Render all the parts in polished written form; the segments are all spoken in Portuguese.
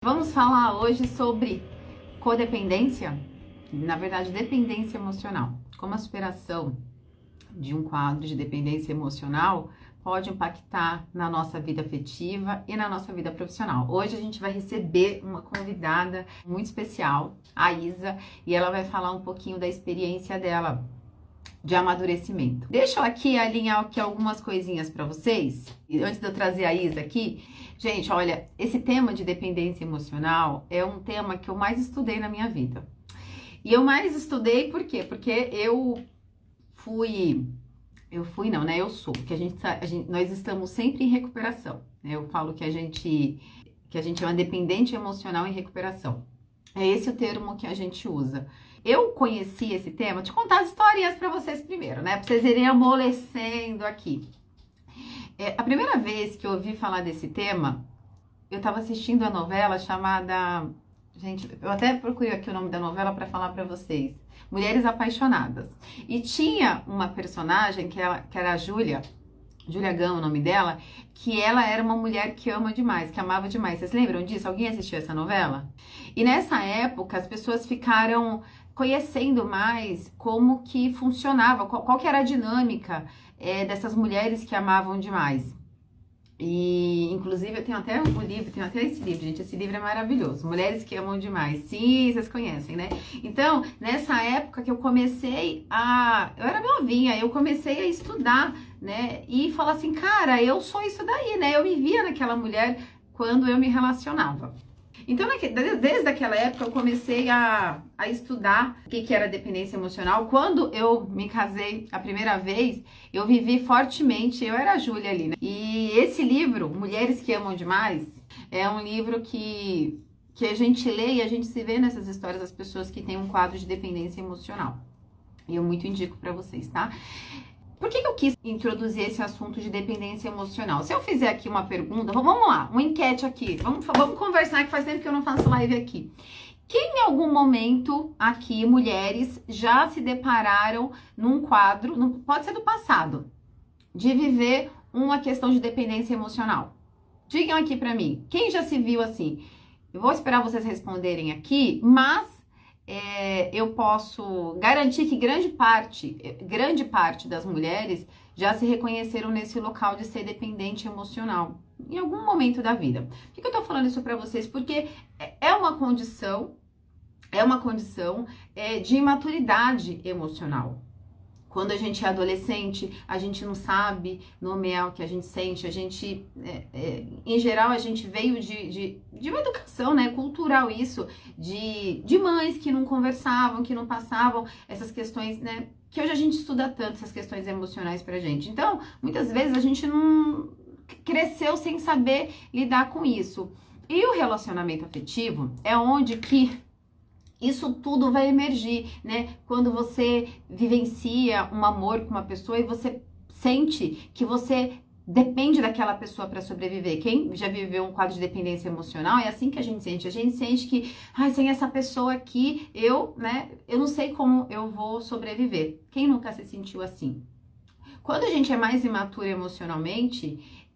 Vamos falar hoje sobre codependência, na verdade, dependência emocional. Como a superação de um quadro de dependência emocional pode impactar na nossa vida afetiva e na nossa vida profissional. Hoje a gente vai receber uma convidada muito especial, a Isa, e ela vai falar um pouquinho da experiência dela de amadurecimento. Deixa eu aqui alinhar aqui algumas coisinhas para vocês, antes de eu trazer a Isa aqui. Gente, olha, esse tema de dependência emocional é um tema que eu mais estudei na minha vida. E eu mais estudei por quê? Porque eu sou, que nós estamos sempre em recuperação, né? Eu falo que a gente é uma dependente emocional em recuperação. É esse o termo que a gente usa. Eu conheci esse tema, vou te contar as historinhas para vocês primeiro, né? Para vocês irem amolecendo aqui. A primeira vez que eu ouvi falar desse tema, eu estava assistindo a novela chamada... Gente, eu até procurei aqui o nome da novela para falar para vocês. Mulheres Apaixonadas. E tinha uma personagem que era a Júlia Gama, o nome dela, que ela era uma mulher que ama demais, que amava demais. Vocês lembram disso? Alguém assistiu essa novela? E nessa época, as pessoas ficaram conhecendo mais como que funcionava, qual que era a dinâmica dessas mulheres que amavam demais. E, inclusive, eu tenho até um livro, tenho até esse livro, gente, esse livro é maravilhoso, Mulheres que Amam Demais, sim, vocês conhecem, né? Então, nessa época que eu era novinha, eu comecei a estudar, né, e falar assim, cara, eu sou isso daí, né, eu me via naquela mulher quando eu me relacionava. Então, desde aquela época, eu comecei a estudar o que era dependência emocional. Quando eu me casei a primeira vez, eu vivi fortemente, eu era a Júlia ali, né? E esse livro, Mulheres que Amam Demais, é um livro que a gente lê e a gente se vê nessas histórias das pessoas que têm um quadro de dependência emocional. E eu muito indico pra vocês, tá? Por que eu quis introduzir esse assunto de dependência emocional? Se eu fizer aqui uma pergunta, vamos lá, uma enquete aqui, vamos conversar, que faz tempo que eu não faço live aqui. Quem em algum momento aqui, mulheres, já se depararam num quadro, pode ser do passado, de viver uma questão de dependência emocional? Digam aqui pra mim, quem já se viu assim? Eu vou esperar vocês responderem aqui, mas... eu posso garantir que grande parte das mulheres já se reconheceram nesse local de ser dependente emocional em algum momento da vida. Por que eu tô falando isso para vocês? Porque é uma condição de imaturidade emocional. Quando a gente é adolescente, a gente não sabe nomear o que a gente sente, em geral, a gente veio de uma educação, né, cultural isso, de mães que não conversavam, que não passavam essas questões, né, que hoje a gente estuda tanto, essas questões emocionais pra gente. Então, muitas vezes a gente não cresceu sem saber lidar com isso. E o relacionamento afetivo é onde que isso tudo vai emergir, né? Quando você vivencia um amor com uma pessoa e você sente que você depende daquela pessoa para sobreviver. Quem já viveu um quadro de dependência emocional é assim que a gente sente. A gente sente que, sem essa pessoa aqui, eu não sei como eu vou sobreviver. Quem nunca se sentiu assim? Quando a gente é mais imaturo emocionalmente,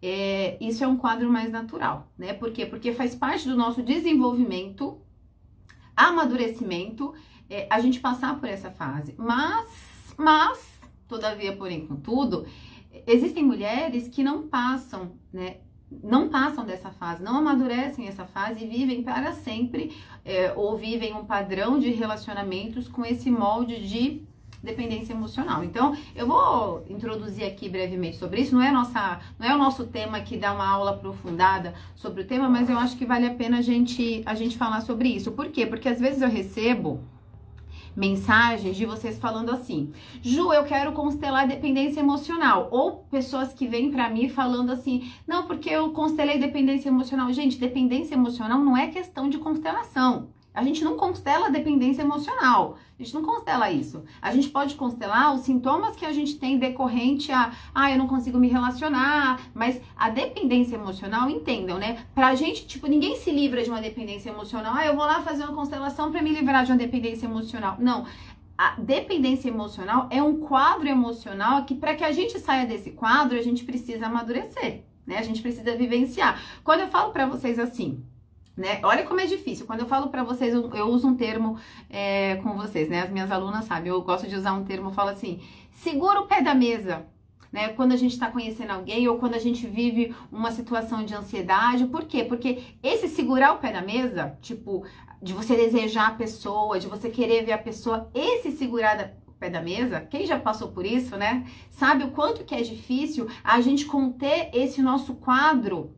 isso é um quadro mais natural, né? Por quê? Porque faz parte do nosso desenvolvimento, amadurecimento, a gente passar por essa fase. Mas, todavia, porém, contudo, existem mulheres que não passam, né? Não passam dessa fase, não amadurecem essa fase e vivem para sempre, ou vivem um padrão de relacionamentos com esse molde de dependência emocional. Então, eu vou introduzir aqui brevemente sobre isso. Não é o nosso tema que dá uma aula aprofundada sobre o tema, mas eu acho que vale a pena a gente falar sobre isso. Por quê? Porque às vezes eu recebo mensagens de vocês falando assim, Ju, eu quero constelar dependência emocional, ou pessoas que vêm pra mim falando assim, não, porque eu constelei dependência emocional. Gente, dependência emocional não é questão de constelação. A gente não constela dependência emocional, a gente não constela isso. A gente pode constelar os sintomas que a gente tem decorrente eu não consigo me relacionar, mas a dependência emocional, entendam, né? Pra gente, ninguém se livra de uma dependência emocional. Eu vou lá fazer uma constelação pra me livrar de uma dependência emocional. Não, a dependência emocional é um quadro emocional que para que a gente saia desse quadro, a gente precisa amadurecer, né? A gente precisa vivenciar. Quando eu falo pra vocês assim, né? Olha como é difícil. Quando eu falo pra vocês, eu uso um termo com vocês, né? As minhas alunas sabem, eu gosto de usar um termo, eu falo assim, segura o pé da mesa. Né, quando a gente está conhecendo alguém ou quando a gente vive uma situação de ansiedade. Por quê? Porque esse segurar o pé da mesa, tipo, de você desejar a pessoa, de você querer ver a pessoa, esse segurar o pé da mesa, quem já passou por isso, né? Sabe o quanto que é difícil a gente conter esse nosso quadro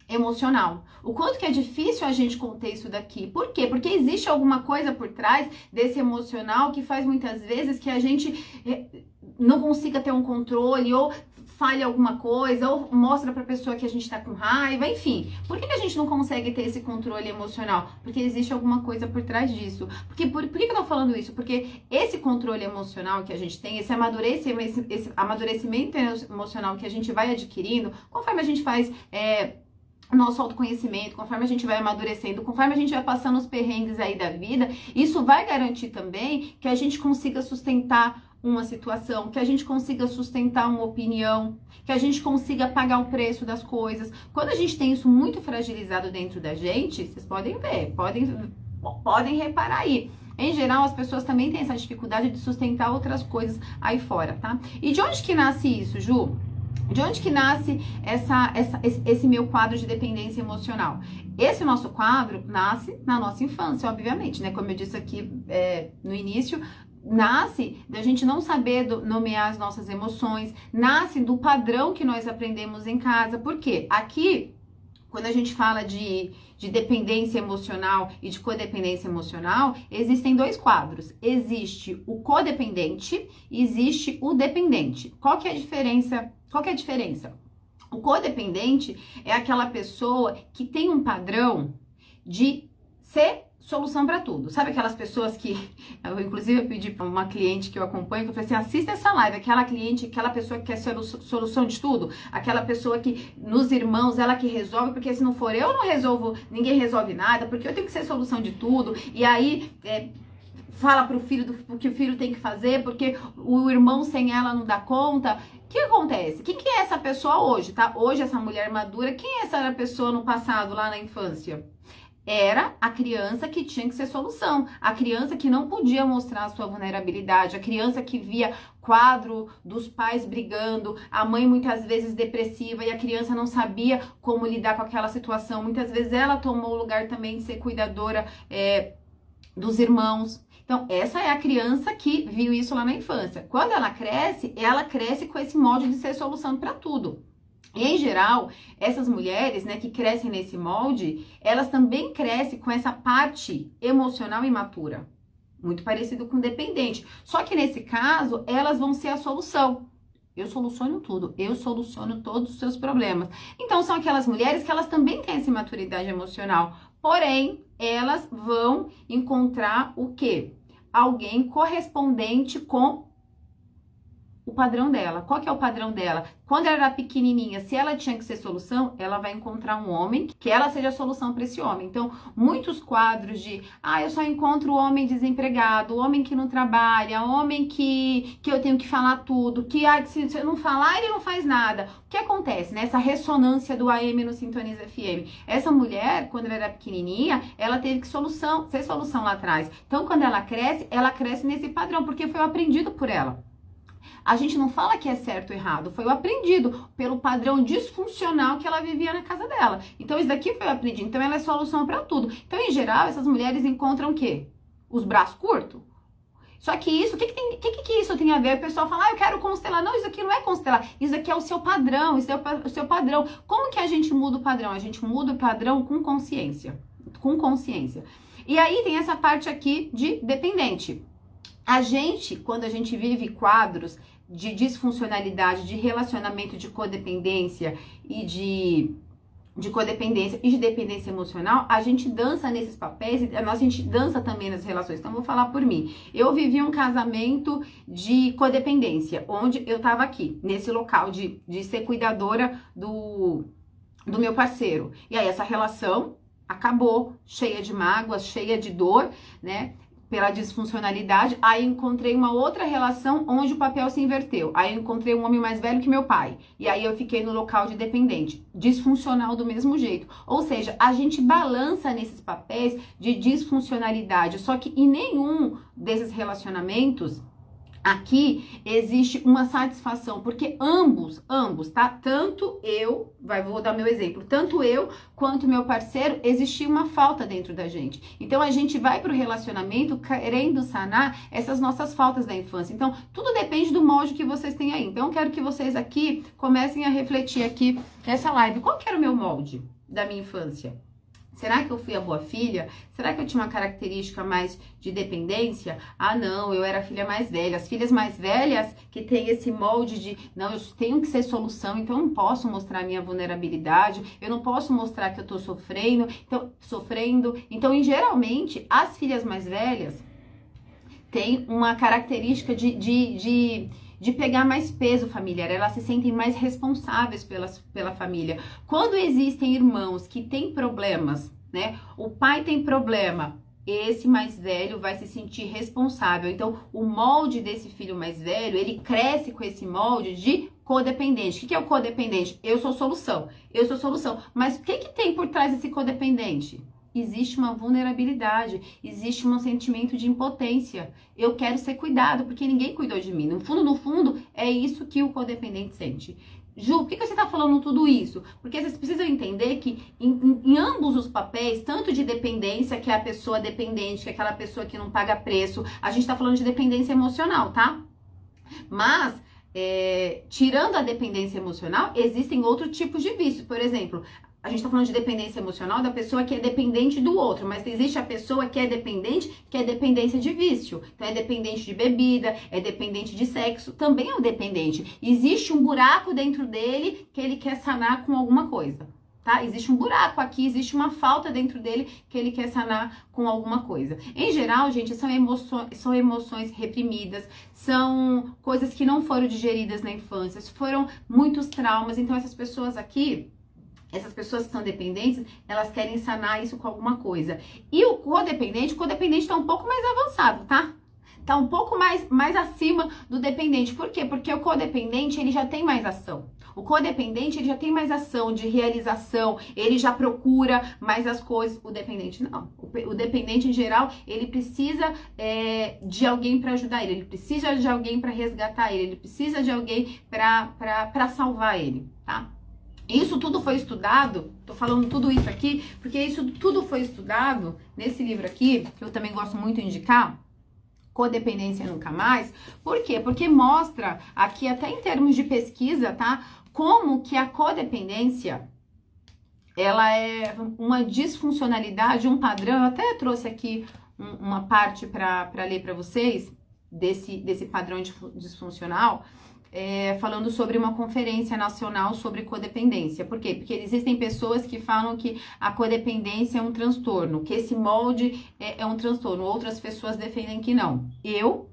emocional. O quanto que é difícil a gente conter isso daqui. Por quê? Porque existe alguma coisa por trás desse emocional que faz muitas vezes que a gente não consiga ter um controle ou fale alguma coisa ou mostra pra pessoa que a gente tá com raiva, enfim. Por que a gente não consegue ter esse controle emocional? Porque existe alguma coisa por trás disso. Por que eu tô falando isso? Porque esse controle emocional que a gente tem, esse amadurecimento emocional que a gente vai adquirindo, conforme a gente faz nosso autoconhecimento, conforme a gente vai amadurecendo, conforme a gente vai passando os perrengues aí da vida, isso vai garantir também que a gente consiga sustentar uma situação, que a gente consiga sustentar uma opinião, que a gente consiga pagar o preço das coisas. Quando a gente tem isso muito fragilizado dentro da gente, vocês podem ver, podem reparar aí. Em geral, as pessoas também têm essa dificuldade de sustentar outras coisas aí fora, tá? E de onde que nasce isso, Ju? De onde que nasce esse meu quadro de dependência emocional? Esse nosso quadro nasce na nossa infância, obviamente, né? Como eu disse aqui no início, nasce da gente não saber nomear as nossas emoções, nasce do padrão que nós aprendemos em casa. Por quê? Aqui, quando a gente fala de dependência emocional e de codependência emocional, existem dois quadros. Existe o codependente e existe o dependente. Qual que é a diferença? Qual que é a diferença? O codependente é aquela pessoa que tem um padrão de ser solução para tudo. Sabe aquelas pessoas que... Inclusive, eu pedi para uma cliente que eu acompanho, que eu falei assim, assista essa live. Aquela cliente, aquela pessoa que quer ser solução de tudo. Aquela pessoa que, nos irmãos, ela que resolve. Porque se não for eu, não resolvo, ninguém resolve nada. Porque eu tenho que ser solução de tudo. E aí... fala pro filho o que o filho tem que fazer, porque o irmão sem ela não dá conta. O que acontece? Quem que é essa pessoa hoje, tá? Hoje, essa mulher madura, quem é essa pessoa no passado, lá na infância? Era a criança que tinha que ser solução, a criança que não podia mostrar a sua vulnerabilidade, a criança que via quadro dos pais brigando, a mãe muitas vezes depressiva e a criança não sabia como lidar com aquela situação. Muitas vezes ela tomou o lugar também de ser cuidadora dos irmãos. Então, essa é a criança que viu isso lá na infância. Quando ela cresce com esse molde de ser solução para tudo. E, em geral, essas mulheres, né, que crescem nesse molde, elas também crescem com essa parte emocional imatura. Muito parecido com dependente. Só que, nesse caso, elas vão ser a solução. Eu soluciono tudo, eu soluciono todos os seus problemas. Então, são aquelas mulheres que elas também têm essa maturidade emocional. Porém, elas vão encontrar o quê? Alguém correspondente com o padrão dela. Qual que é o padrão dela? Quando ela era pequenininha, se ela tinha que ser solução, ela vai encontrar um homem que ela seja a solução para esse homem. Então, muitos quadros de, eu só encontro o homem desempregado, o homem que não trabalha, o homem que eu tenho que falar tudo, que se eu não falar, ele não faz nada. O que acontece, né? Essa ressonância do AM no Sintoniza FM. Essa mulher, quando ela era pequenininha, ela teve que ser solução lá atrás. Então, quando ela cresce nesse padrão, porque foi aprendido por ela. A gente não fala que é certo ou errado, foi o aprendido pelo padrão disfuncional que ela vivia na casa dela. Então, isso daqui foi o aprendido. Então, ela é solução para tudo. Então, em geral, essas mulheres encontram o quê? Os braços curtos. Só que isso, o que isso tem a ver? O pessoal fala, eu quero constelar. Não, isso aqui não é constelar. Isso aqui é o seu padrão, isso é o seu padrão. Como que a gente muda o padrão? A gente muda o padrão com consciência. Com consciência. E aí, tem essa parte aqui de dependente. A gente, quando a gente vive quadros de disfuncionalidade, de relacionamento de codependência e de codependência e de dependência emocional, a gente dança nesses papéis e a gente dança também nas relações. Então, vou falar por mim. Eu vivi um casamento de codependência, onde eu tava aqui, nesse local de ser cuidadora do meu parceiro. E aí, essa relação acabou, cheia de mágoas, cheia de dor, né? pela disfuncionalidade, aí encontrei uma outra relação onde o papel se inverteu. Aí eu encontrei um homem mais velho que meu pai. E aí eu fiquei no local de dependente. Disfuncional do mesmo jeito. Ou seja, a gente balança nesses papéis de disfuncionalidade. Só que em nenhum desses relacionamentos aqui existe uma satisfação, porque ambos, tá? Tanto eu, vou dar meu exemplo, tanto eu quanto meu parceiro, existia uma falta dentro da gente. Então a gente vai pro relacionamento querendo sanar essas nossas faltas da infância. Então tudo depende do molde que vocês têm aí. Então eu quero que vocês aqui comecem a refletir aqui nessa live. Qual que era o meu molde da minha infância? Será que eu fui a boa filha? Será que eu tinha uma característica mais de dependência? Ah, não, eu era a filha mais velha. As filhas mais velhas que tem esse molde de, não, eu tenho que ser solução, então eu não posso mostrar minha vulnerabilidade, eu não posso mostrar que eu tô sofrendo. Então, geralmente, as filhas mais velhas têm uma característica de pegar mais peso familiar, elas se sentem mais responsáveis pela família. Quando existem irmãos que têm problemas, né? O pai tem problema, esse mais velho vai se sentir responsável. Então, o molde desse filho mais velho, ele cresce com esse molde de codependente. O que é o codependente? Eu sou solução. Mas o que tem por trás desse codependente? Existe uma vulnerabilidade, existe um sentimento de impotência. Eu quero ser cuidado, porque ninguém cuidou de mim. No fundo, é isso que o codependente sente. Ju, por que você está falando tudo isso? Porque vocês precisam entender que em ambos os papéis, tanto de dependência, que é a pessoa dependente, que é aquela pessoa que não paga preço, a gente está falando de dependência emocional, tá? Mas, tirando a dependência emocional, existem outros tipos de vício. Por exemplo, a gente tá falando de dependência emocional da pessoa que é dependente do outro, mas existe a pessoa que é dependência de vício. Então, é dependente de bebida, é dependente de sexo, também é um dependente. Existe um buraco dentro dele que ele quer sanar com alguma coisa, tá? Existe um buraco aqui, existe uma falta dentro dele que ele quer sanar com alguma coisa. Em geral, gente, são emoções reprimidas, são coisas que não foram digeridas na infância, foram muitos traumas. Então, essas pessoas que são dependentes, elas querem sanar isso com alguma coisa. E o codependente tá um pouco mais avançado, tá? Tá um pouco mais acima do dependente. Por quê? Porque o codependente, ele já tem mais ação. O codependente, ele já tem mais ação de realização, ele já procura mais as coisas. O dependente, não. O dependente, em geral, ele precisa de alguém para ajudar ele precisa de alguém para resgatar ele precisa de alguém para salvar ele, tá? Isso tudo foi estudado, tô falando tudo isso aqui, porque isso tudo foi estudado nesse livro aqui, que eu também gosto muito de indicar, Codependência Nunca Mais. Por quê? Porque mostra aqui, até em termos de pesquisa, tá? Como que a codependência, ela é uma disfuncionalidade, um padrão. Eu até trouxe aqui uma parte para ler para vocês, desse padrão disfuncional, falando sobre uma conferência nacional sobre codependência. Por quê? Porque existem pessoas que falam que a codependência é um transtorno, que esse molde é um transtorno. Outras pessoas defendem que não. Eu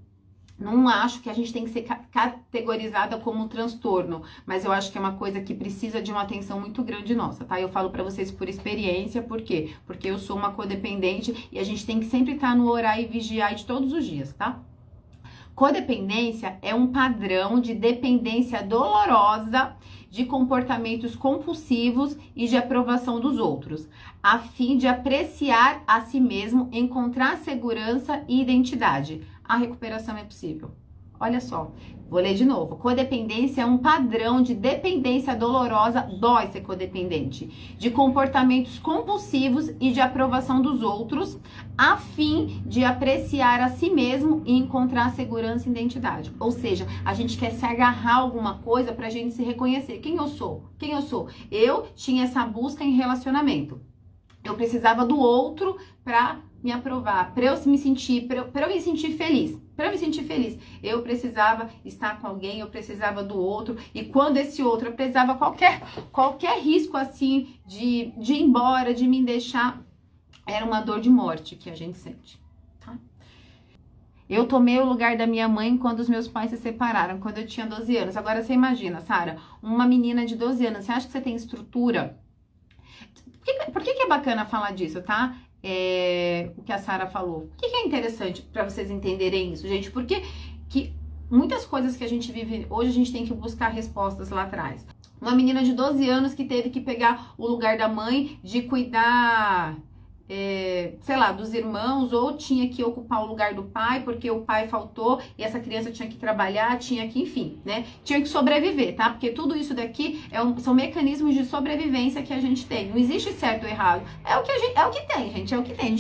não acho que a gente tem que ser categorizada como um transtorno, mas eu acho que é uma coisa que precisa de uma atenção muito grande nossa, tá? Eu falo pra vocês por experiência, por quê? Porque eu sou uma codependente e a gente tem que sempre estar no orar e vigiar de todos os dias, tá? Codependência é um padrão de dependência dolorosa de comportamentos compulsivos e de aprovação dos outros, a fim de apreciar a si mesmo, encontrar segurança e identidade. A recuperação é possível. Olha só, vou ler de novo. Codependência é um padrão de dependência dolorosa, dói ser codependente, de comportamentos compulsivos e de aprovação dos outros, a fim de apreciar a si mesmo e encontrar segurança e identidade. Ou seja, a gente quer se agarrar a alguma coisa pra gente se reconhecer. Quem eu sou? Eu tinha essa busca em relacionamento. Eu precisava do outro pra me aprovar, para eu me sentir feliz. Eu precisava estar com alguém, eu precisava do outro, e quando esse outro, eu precisava qualquer risco assim de ir embora, de me deixar, era uma dor de morte que a gente sente, tá? Eu tomei o lugar da minha mãe quando os meus pais se separaram, quando eu tinha 12 anos. Agora você imagina, Sara, uma menina de 12 anos, você acha que você tem estrutura? Por que é bacana falar disso, tá? o que a Sara falou. Por que é interessante para vocês entenderem isso, gente? Porque que muitas coisas que a gente vive hoje, a gente tem que buscar respostas lá atrás. Uma menina de 12 anos que teve que pegar o lugar da mãe de cuidar, sei lá, dos irmãos, ou tinha que ocupar o lugar do pai, porque o pai faltou e essa criança tinha que trabalhar, tinha que, enfim, né? Tinha que sobreviver, tá? Porque tudo isso daqui são mecanismos de sobrevivência que a gente tem. Não existe certo ou errado. É o que tem, gente. É o que tem.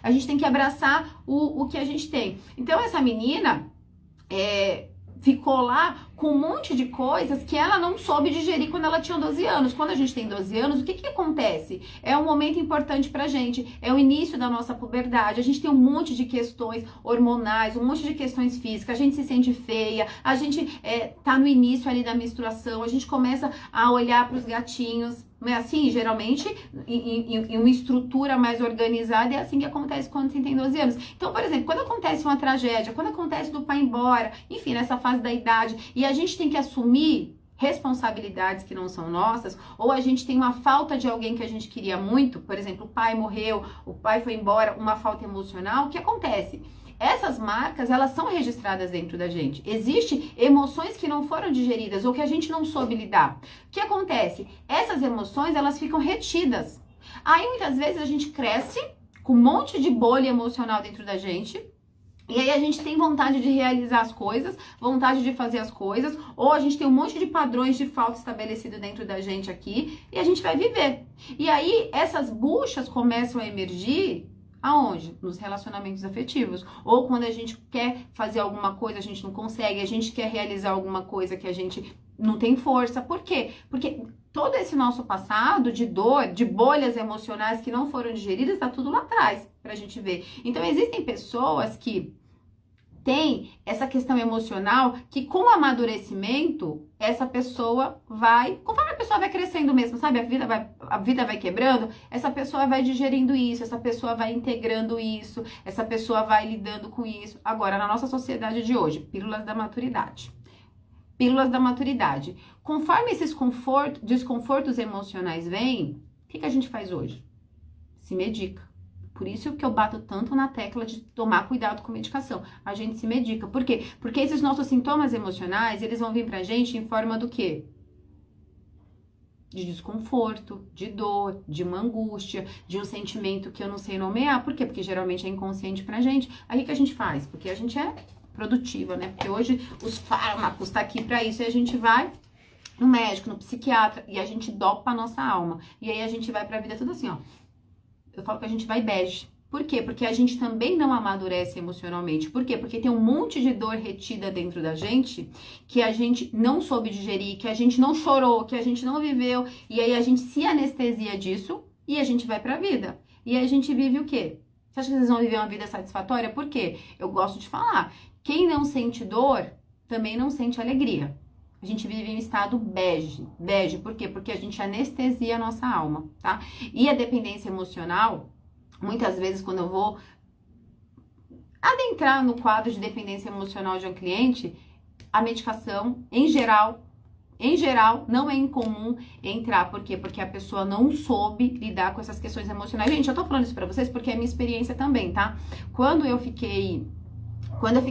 A gente tem que abraçar o que a gente tem. Então, essa menina ficou lá com um monte de coisas que ela não soube digerir quando ela tinha 12 anos. Quando a gente tem 12 anos, o que acontece? É um momento importante pra gente, é o início da nossa puberdade, a gente tem um monte de questões hormonais, um monte de questões físicas, a gente se sente feia, a gente tá no início ali da menstruação, a gente começa a olhar pros gatinhos, não é assim? Geralmente, em uma estrutura mais organizada, é assim que acontece quando você tem 12 anos. Então, por exemplo, quando acontece uma tragédia, quando acontece do pai ir embora, enfim, nessa fase da idade, e a gente tem que assumir responsabilidades que não são nossas, ou a gente tem uma falta de alguém que a gente queria muito, por exemplo, o pai morreu, o pai foi embora, uma falta emocional, o que acontece? Essas marcas, elas são registradas dentro da gente. Existem emoções que não foram digeridas ou que a gente não soube lidar. O que acontece? Essas emoções, elas ficam retidas. Aí, muitas vezes, a gente cresce com um monte de bolha emocional dentro da gente. E aí a gente tem vontade de realizar as coisas, vontade de fazer as coisas, ou a gente tem um monte de padrões de falta estabelecido dentro da gente aqui, e a gente vai viver. E aí, essas buchas começam a emergir. Aonde? Nos relacionamentos afetivos. Ou quando a gente quer fazer alguma coisa, a gente não consegue, a gente quer realizar alguma coisa que a gente não tem força. Por quê? Porque todo esse nosso passado de dor, de bolhas emocionais que não foram digeridas, tá tudo lá atrás pra gente ver. Então, existem pessoas que tem essa questão emocional que com o amadurecimento, essa pessoa vai, conforme a pessoa vai crescendo mesmo, sabe? A vida vai quebrando, essa pessoa vai digerindo isso, essa pessoa vai integrando isso, essa pessoa vai lidando com isso. Agora, na nossa sociedade de hoje, pílulas da maturidade. Pílulas da maturidade. Conforme esses desconfortos emocionais vêm, o que a gente faz hoje? Se medica. Por isso que eu bato tanto na tecla de tomar cuidado com medicação. A gente se medica. Por quê? Porque esses nossos sintomas emocionais, eles vão vir pra gente em forma do quê? De desconforto, de dor, de uma angústia, de um sentimento que eu não sei nomear. Por quê? Porque geralmente é inconsciente pra gente. Aí o que a gente faz? Porque a gente é produtiva, né? Porque hoje os fármacos tá aqui pra isso e a gente vai no médico, no psiquiatra e a gente dopa a nossa alma. E aí a gente vai pra vida tudo assim, ó. Eu falo que a gente vai bege. Por quê? Porque a gente também não amadurece emocionalmente. Por quê? Porque tem um monte de dor retida dentro da gente que a gente não soube digerir, que a gente não chorou, que a gente não viveu. E aí a gente se anestesia disso e a gente vai pra vida. E aí a gente vive o quê? Você acha que vocês vão viver uma vida satisfatória? Por quê? Eu gosto de falar. Quem não sente dor, também não sente alegria. A gente vive em estado bege. Bege, por quê? Porque a gente anestesia a nossa alma, tá? E a dependência emocional, muitas vezes quando eu vou adentrar no quadro de dependência emocional de um cliente, a medicação, em geral, não é incomum entrar. Por quê? Porque a pessoa não soube lidar com essas questões emocionais. Gente, eu tô falando isso pra vocês porque é minha experiência também, tá? Quando eu fiquei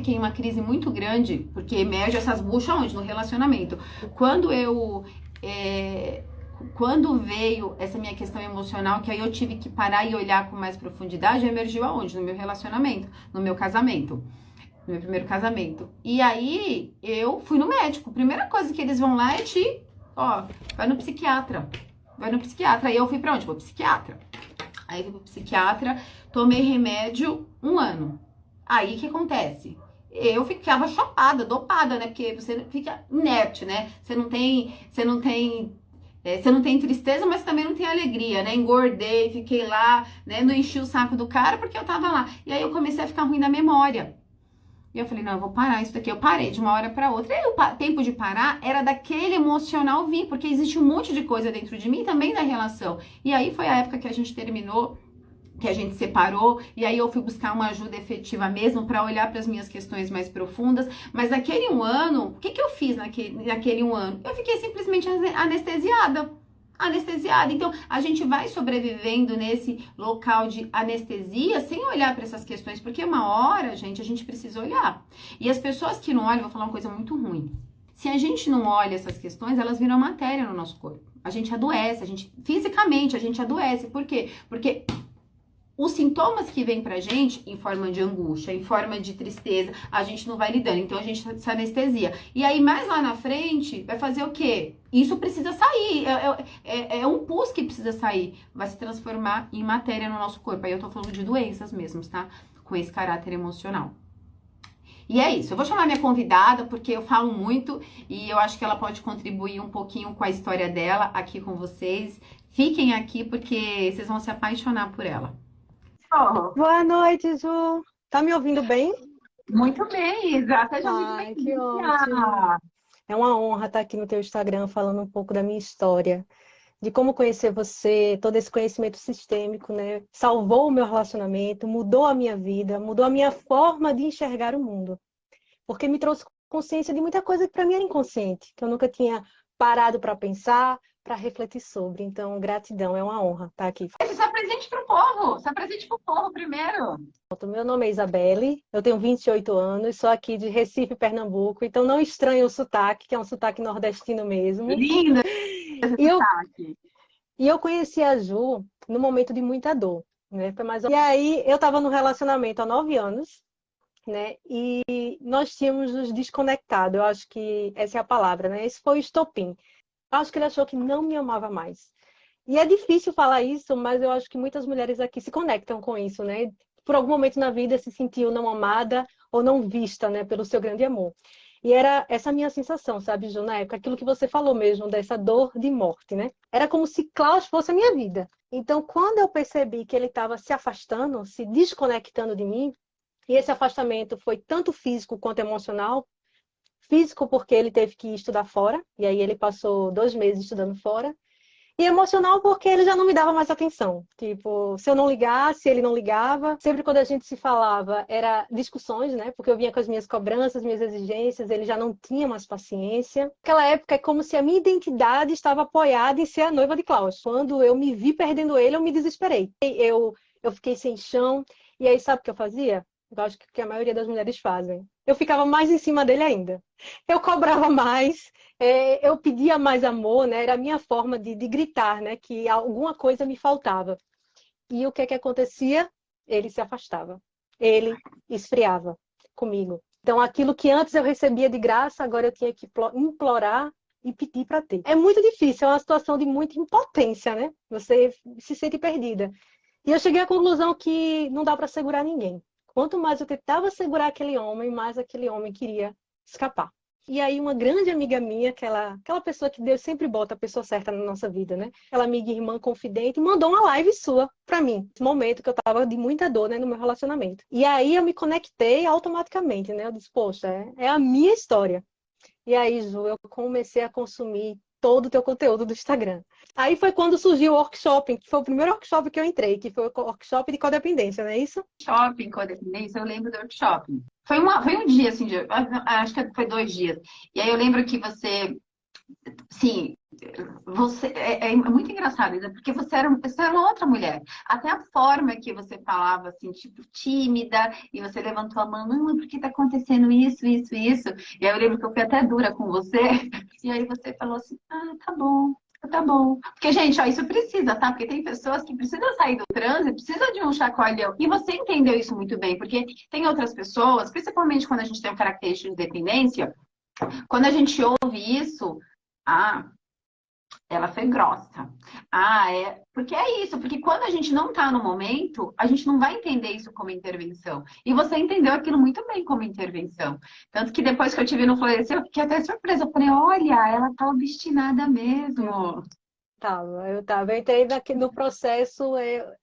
em uma crise muito grande, porque emerge essas buchas onde? No relacionamento. Quando veio essa minha questão emocional, que aí eu tive que parar e olhar com mais profundidade, emergiu aonde? No meu relacionamento, no meu casamento, no meu primeiro casamento. E aí eu fui no médico. Primeira coisa que eles vão lá é vai no psiquiatra. Vai no psiquiatra. Aí eu fui pra onde? Pro psiquiatra. Aí eu fui pro psiquiatra, tomei remédio 1 ano. Aí o que acontece? Eu ficava chopada, dopada, né? Porque você fica inerte, né? Você não tem tristeza, mas também não tem alegria, né? Engordei, fiquei lá, né? Não enchi o saco do cara porque eu tava lá. E aí eu comecei a ficar ruim da memória. E eu falei, não, eu vou parar isso daqui. Eu parei de uma hora pra outra. E aí o tempo de parar era daquele emocional vir, porque existe um monte de coisa dentro de mim também da relação. E aí foi a época que a gente terminou, que a gente separou, e aí eu fui buscar uma ajuda efetiva mesmo para olhar para as minhas questões mais profundas. Mas naquele 1 ano, o que eu fiz naquele 1 ano? Eu fiquei simplesmente anestesiada. anestesiada. Então, a gente vai sobrevivendo nesse local de anestesia sem olhar para essas questões, porque uma hora, gente, a gente precisa olhar. E as pessoas que não olham, vou falar uma coisa muito ruim. Se a gente não olha essas questões, elas viram matéria no nosso corpo. A gente adoece, fisicamente a gente adoece. Por quê? Porque os sintomas que vêm pra gente, em forma de angústia, em forma de tristeza, a gente não vai lidando. Então, a gente se anestesia. E aí, mais lá na frente, vai fazer o quê? Isso precisa sair. É um pus que precisa sair. Vai se transformar em matéria no nosso corpo. Aí eu tô falando de doenças mesmo, tá? Com esse caráter emocional. E é isso. Eu vou chamar minha convidada, porque eu falo muito e eu acho que ela pode contribuir um pouquinho com a história dela aqui com vocês. Fiquem aqui, porque vocês vão se apaixonar por ela. Boa noite, Ju. Tá me ouvindo bem? Muito bem, Isa. Seja muito Ai, que bem-vinda. ótimo. É uma honra estar aqui no teu Instagram falando um pouco da minha história, de como conhecer você, todo esse conhecimento sistêmico, né? Salvou o meu relacionamento, mudou a minha vida, mudou a minha forma de enxergar o mundo. Porque me trouxe consciência de muita coisa que para mim era inconsciente, que eu nunca tinha parado para pensar, para refletir sobre. Então, gratidão, é uma honra estar aqui. Se apresente para o povo. Se apresente para o povo primeiro. Meu nome é Isabelle, eu tenho 28 anos, sou aqui de Recife, Pernambuco, então não estranho o sotaque, que é um sotaque nordestino mesmo. Linda esse E eu, sotaque. e eu conheci a Ju no momento de muita dor, né? E aí eu estava no relacionamento há 9 anos, né? E nós tínhamos nos desconectado, eu acho que essa é a palavra, né? Esse foi o estopim. Eu acho que ele achou que não me amava mais. E é difícil falar isso, mas eu acho que muitas mulheres aqui se conectam com isso, né? Por algum momento na vida se sentiu não amada ou não vista, né, pelo seu grande amor. E era essa minha sensação, sabe, Ju, na época, aquilo que você falou mesmo, dessa dor de morte, né? Era como se Klaus fosse a minha vida. Então, quando eu percebi que ele estava se afastando, se desconectando de mim, e esse afastamento foi tanto físico quanto emocional, físico porque ele teve que estudar fora, e aí ele passou 2 meses estudando fora, e emocional porque ele já não me dava mais atenção. Tipo, se eu não ligasse, ele não ligava. Sempre quando a gente se falava, era discussões, né? Porque eu vinha com as minhas cobranças, minhas exigências, ele já não tinha mais paciência. Naquela época é como se a minha identidade estava apoiada em ser a noiva de Klaus. Quando eu me vi perdendo ele, eu me desesperei. Eu fiquei sem chão. E aí, sabe o que eu fazia? Eu acho que a maioria das mulheres fazem. Eu ficava mais em cima dele ainda. Eu cobrava mais, eu pedia mais amor, né? Era a minha forma de gritar, né? Que alguma coisa me faltava. E o que que acontecia? Ele se afastava. Ele esfriava comigo. Então, aquilo que antes eu recebia de graça, agora eu tinha que implorar e pedir para ter. É muito difícil, é uma situação de muita impotência, né? Você se sente perdida. E eu cheguei à conclusão que não dá para segurar ninguém. Quanto mais eu tentava segurar aquele homem, mais aquele homem queria escapar. E aí uma grande amiga minha, aquela pessoa que Deus sempre bota a pessoa certa na nossa vida, né? Aquela amiga, irmã, confidente, mandou uma live sua pra mim. Nesse momento que eu tava de muita dor, né, no meu relacionamento. E aí eu me conectei automaticamente, né? Eu disse, poxa, é a minha história. E aí, Ju, eu comecei a consumir todo o teu conteúdo do Instagram. Aí foi quando surgiu o workshop, que foi o primeiro workshop que eu entrei, que foi o workshop de codependência, não é isso? Shopping, codependência, eu lembro do workshop. Foi um dia, assim, acho que foi 2 dias. E aí eu lembro que você, sim, você é muito engraçado, Isa, porque você era uma outra mulher. Até a forma que você falava, assim, tipo, tímida, e você levantou a mão, não, por que tá acontecendo isso, isso, isso? E aí eu lembro que eu fui até dura com você, e aí você falou assim, ah, tá bom. Tá bom. Porque, gente, ó, isso precisa, tá? Porque tem pessoas que precisam sair do transe, precisa de um chacoalhão. E você entendeu isso muito bem, porque tem outras pessoas, principalmente quando a gente tem uma característica de dependência, quando a gente ouve isso, ah, ela foi grossa. Ah, é. Porque é isso, porque quando a gente não tá no momento, a gente não vai entender isso como intervenção. E você entendeu aquilo muito bem como intervenção. Tanto que depois que eu te vi no Florescer, eu fiquei até surpresa. Eu falei, olha, ela tá obstinada mesmo. Eu entrei no processo,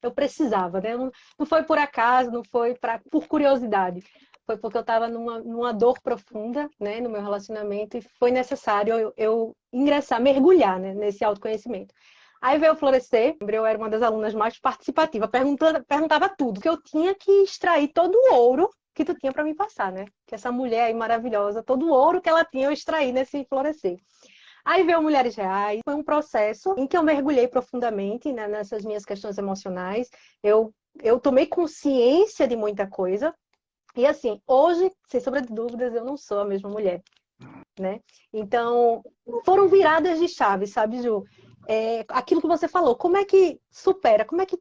eu precisava, né? Não foi por acaso, não foi por curiosidade. Foi porque eu estava numa dor profunda, né, no meu relacionamento e foi necessário eu ingressar, mergulhar, né, nesse autoconhecimento. Aí veio o Florescer, eu era uma das alunas mais participativas, perguntava tudo, que eu tinha que extrair todo o ouro que tu tinha para me passar, né? Que essa mulher aí maravilhosa, todo o ouro que ela tinha, eu extraí nesse Florescer. Aí veio Mulheres Reais, foi um processo em que eu mergulhei profundamente, né, nessas minhas questões emocionais. Eu tomei consciência de muita coisa. E assim, hoje, sem sombra de dúvidas, eu não sou a mesma mulher, né? Então, foram viradas de chave, sabe, Ju? Aquilo que você falou, como é que supera? Como é que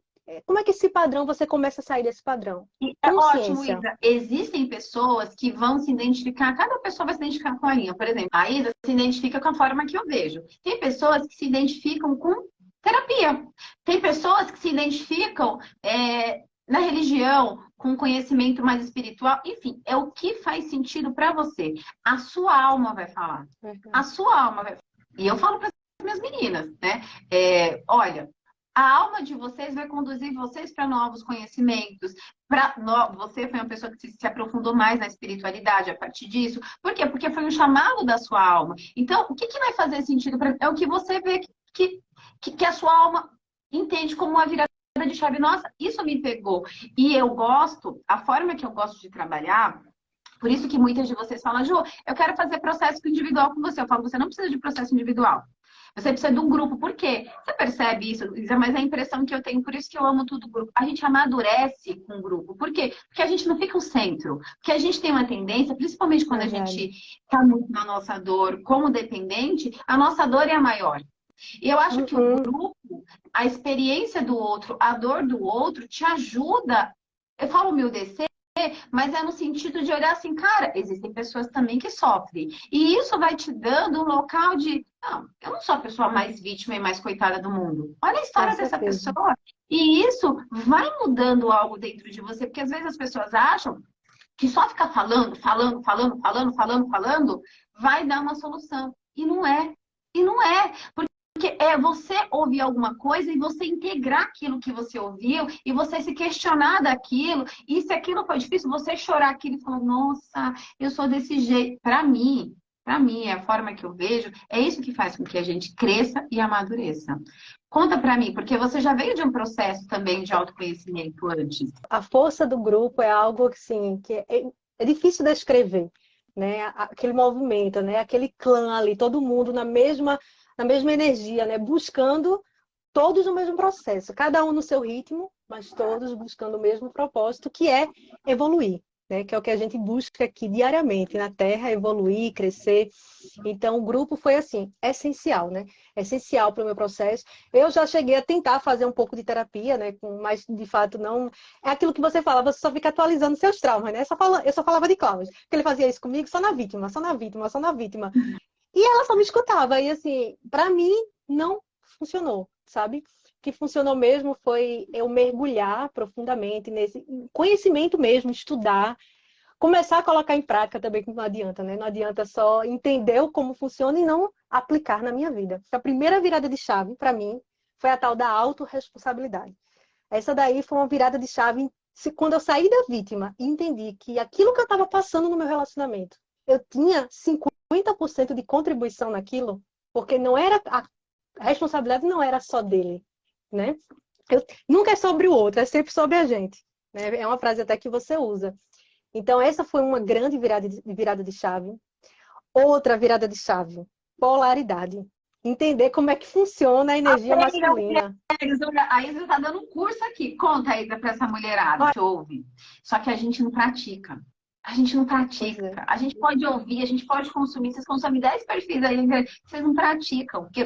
esse padrão, você começa a sair desse padrão? E é ótimo, Consciência. Isa. Existem pessoas que vão se identificar, cada pessoa vai se identificar com a linha. Por exemplo, a Isa se identifica com a forma que eu vejo. Tem pessoas que se identificam com terapia. Tem pessoas que se identificam na religião, com conhecimento mais espiritual. Enfim, é o que faz sentido para você. A sua alma vai falar. A sua alma vai falar. E eu falo para as minhas meninas, né? Olha, a alma de vocês vai conduzir vocês para novos conhecimentos. Você foi uma pessoa que se aprofundou mais na espiritualidade a partir disso. Por quê? Porque foi um chamado da sua alma. Então, o que vai fazer sentido para é o que você vê que a sua alma entende como uma virada de chave. Nossa, isso me pegou. E eu gosto, a forma que eu gosto de trabalhar. Por isso que muitas de vocês falam, Ju, eu quero fazer processo individual com você. Eu falo, você não precisa de processo individual. Você precisa de um grupo. Por quê? Você percebe isso, Isa, mas é a impressão que eu tenho, por isso que eu amo tudo grupo. A gente amadurece com o grupo. Por quê? Porque a gente não fica um centro. Porque a gente tem uma tendência, principalmente quando a gente está muito na nossa dor como dependente, a nossa dor é a maior. E eu acho que o grupo, a experiência do outro, a dor do outro, te ajuda. Eu falo humildecer, mas é no sentido de olhar assim, cara, existem pessoas também que sofrem. E isso vai te dando um local de, não, eu não sou a pessoa mais vítima e mais coitada do mundo. Olha a história dessa pessoa. E isso vai mudando algo dentro de você, porque às vezes as pessoas acham que só ficar falando vai dar uma solução. E não é. E não é. Porque é você ouvir alguma coisa e você integrar aquilo que você ouviu e você se questionar daquilo. E se aquilo foi difícil, você chorar aquilo e falar, nossa, eu sou desse jeito. Para mim, é a forma que eu vejo, é isso que faz com que a gente cresça e amadureça. Conta para mim, porque você já veio de um processo também de autoconhecimento antes. A força do grupo é algo assim, que é difícil de descrever, né? Aquele movimento, né? Aquele clã ali, todo mundo na mesma energia, né? Buscando todos o mesmo processo, cada um no seu ritmo, mas todos buscando o mesmo propósito, que é evoluir, né? Que é o que a gente busca aqui diariamente na Terra, evoluir, crescer. Então, o grupo foi assim, essencial, né? Essencial para o meu processo. Eu já cheguei a tentar fazer um pouco de terapia, né? Mas, de fato, não... É aquilo que você fala, você só fica atualizando seus traumas, né? Eu só falava de Cláudio, porque ele fazia isso comigo só na vítima, só na vítima, só na vítima. E ela só me escutava. E, assim, para mim, não funcionou, sabe? O que funcionou mesmo foi eu mergulhar profundamente nesse conhecimento mesmo, estudar, começar a colocar em prática também, que não adianta, né? Não adianta só entender como funciona e não aplicar na minha vida. A primeira virada de chave, para mim, foi a tal da autorresponsabilidade. Essa daí foi uma virada de chave quando eu saí da vítima e entendi que aquilo que eu estava passando no meu relacionamento, eu tinha 50% de contribuição naquilo, porque não era a responsabilidade não era só dele, né? Nunca é sobre o outro, é sempre sobre a gente, né? É uma frase até que você usa. Então, essa foi uma grande virada de chave. Outra virada de chave, polaridade. Entender como é que funciona a energia masculina. A Isa está dando um curso aqui. Conta, Isa, para essa mulherada que ouve. Só que a gente não pratica. A gente não pratica. A gente pode ouvir, a gente pode consumir. Vocês consomem 10 perfis aí, vocês não praticam. Porque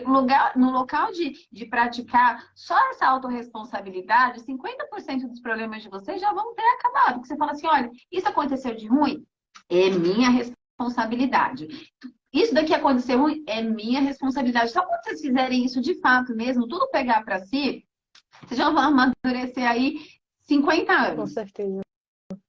no local de praticar só essa autorresponsabilidade, 50% dos problemas de vocês já vão ter acabado. Porque você fala assim, olha, isso aconteceu de ruim, é minha responsabilidade. Isso daqui aconteceu ruim, é minha responsabilidade. Então, quando vocês fizerem isso de fato mesmo, tudo pegar para si, vocês já vão amadurecer aí 50 anos. Com certeza.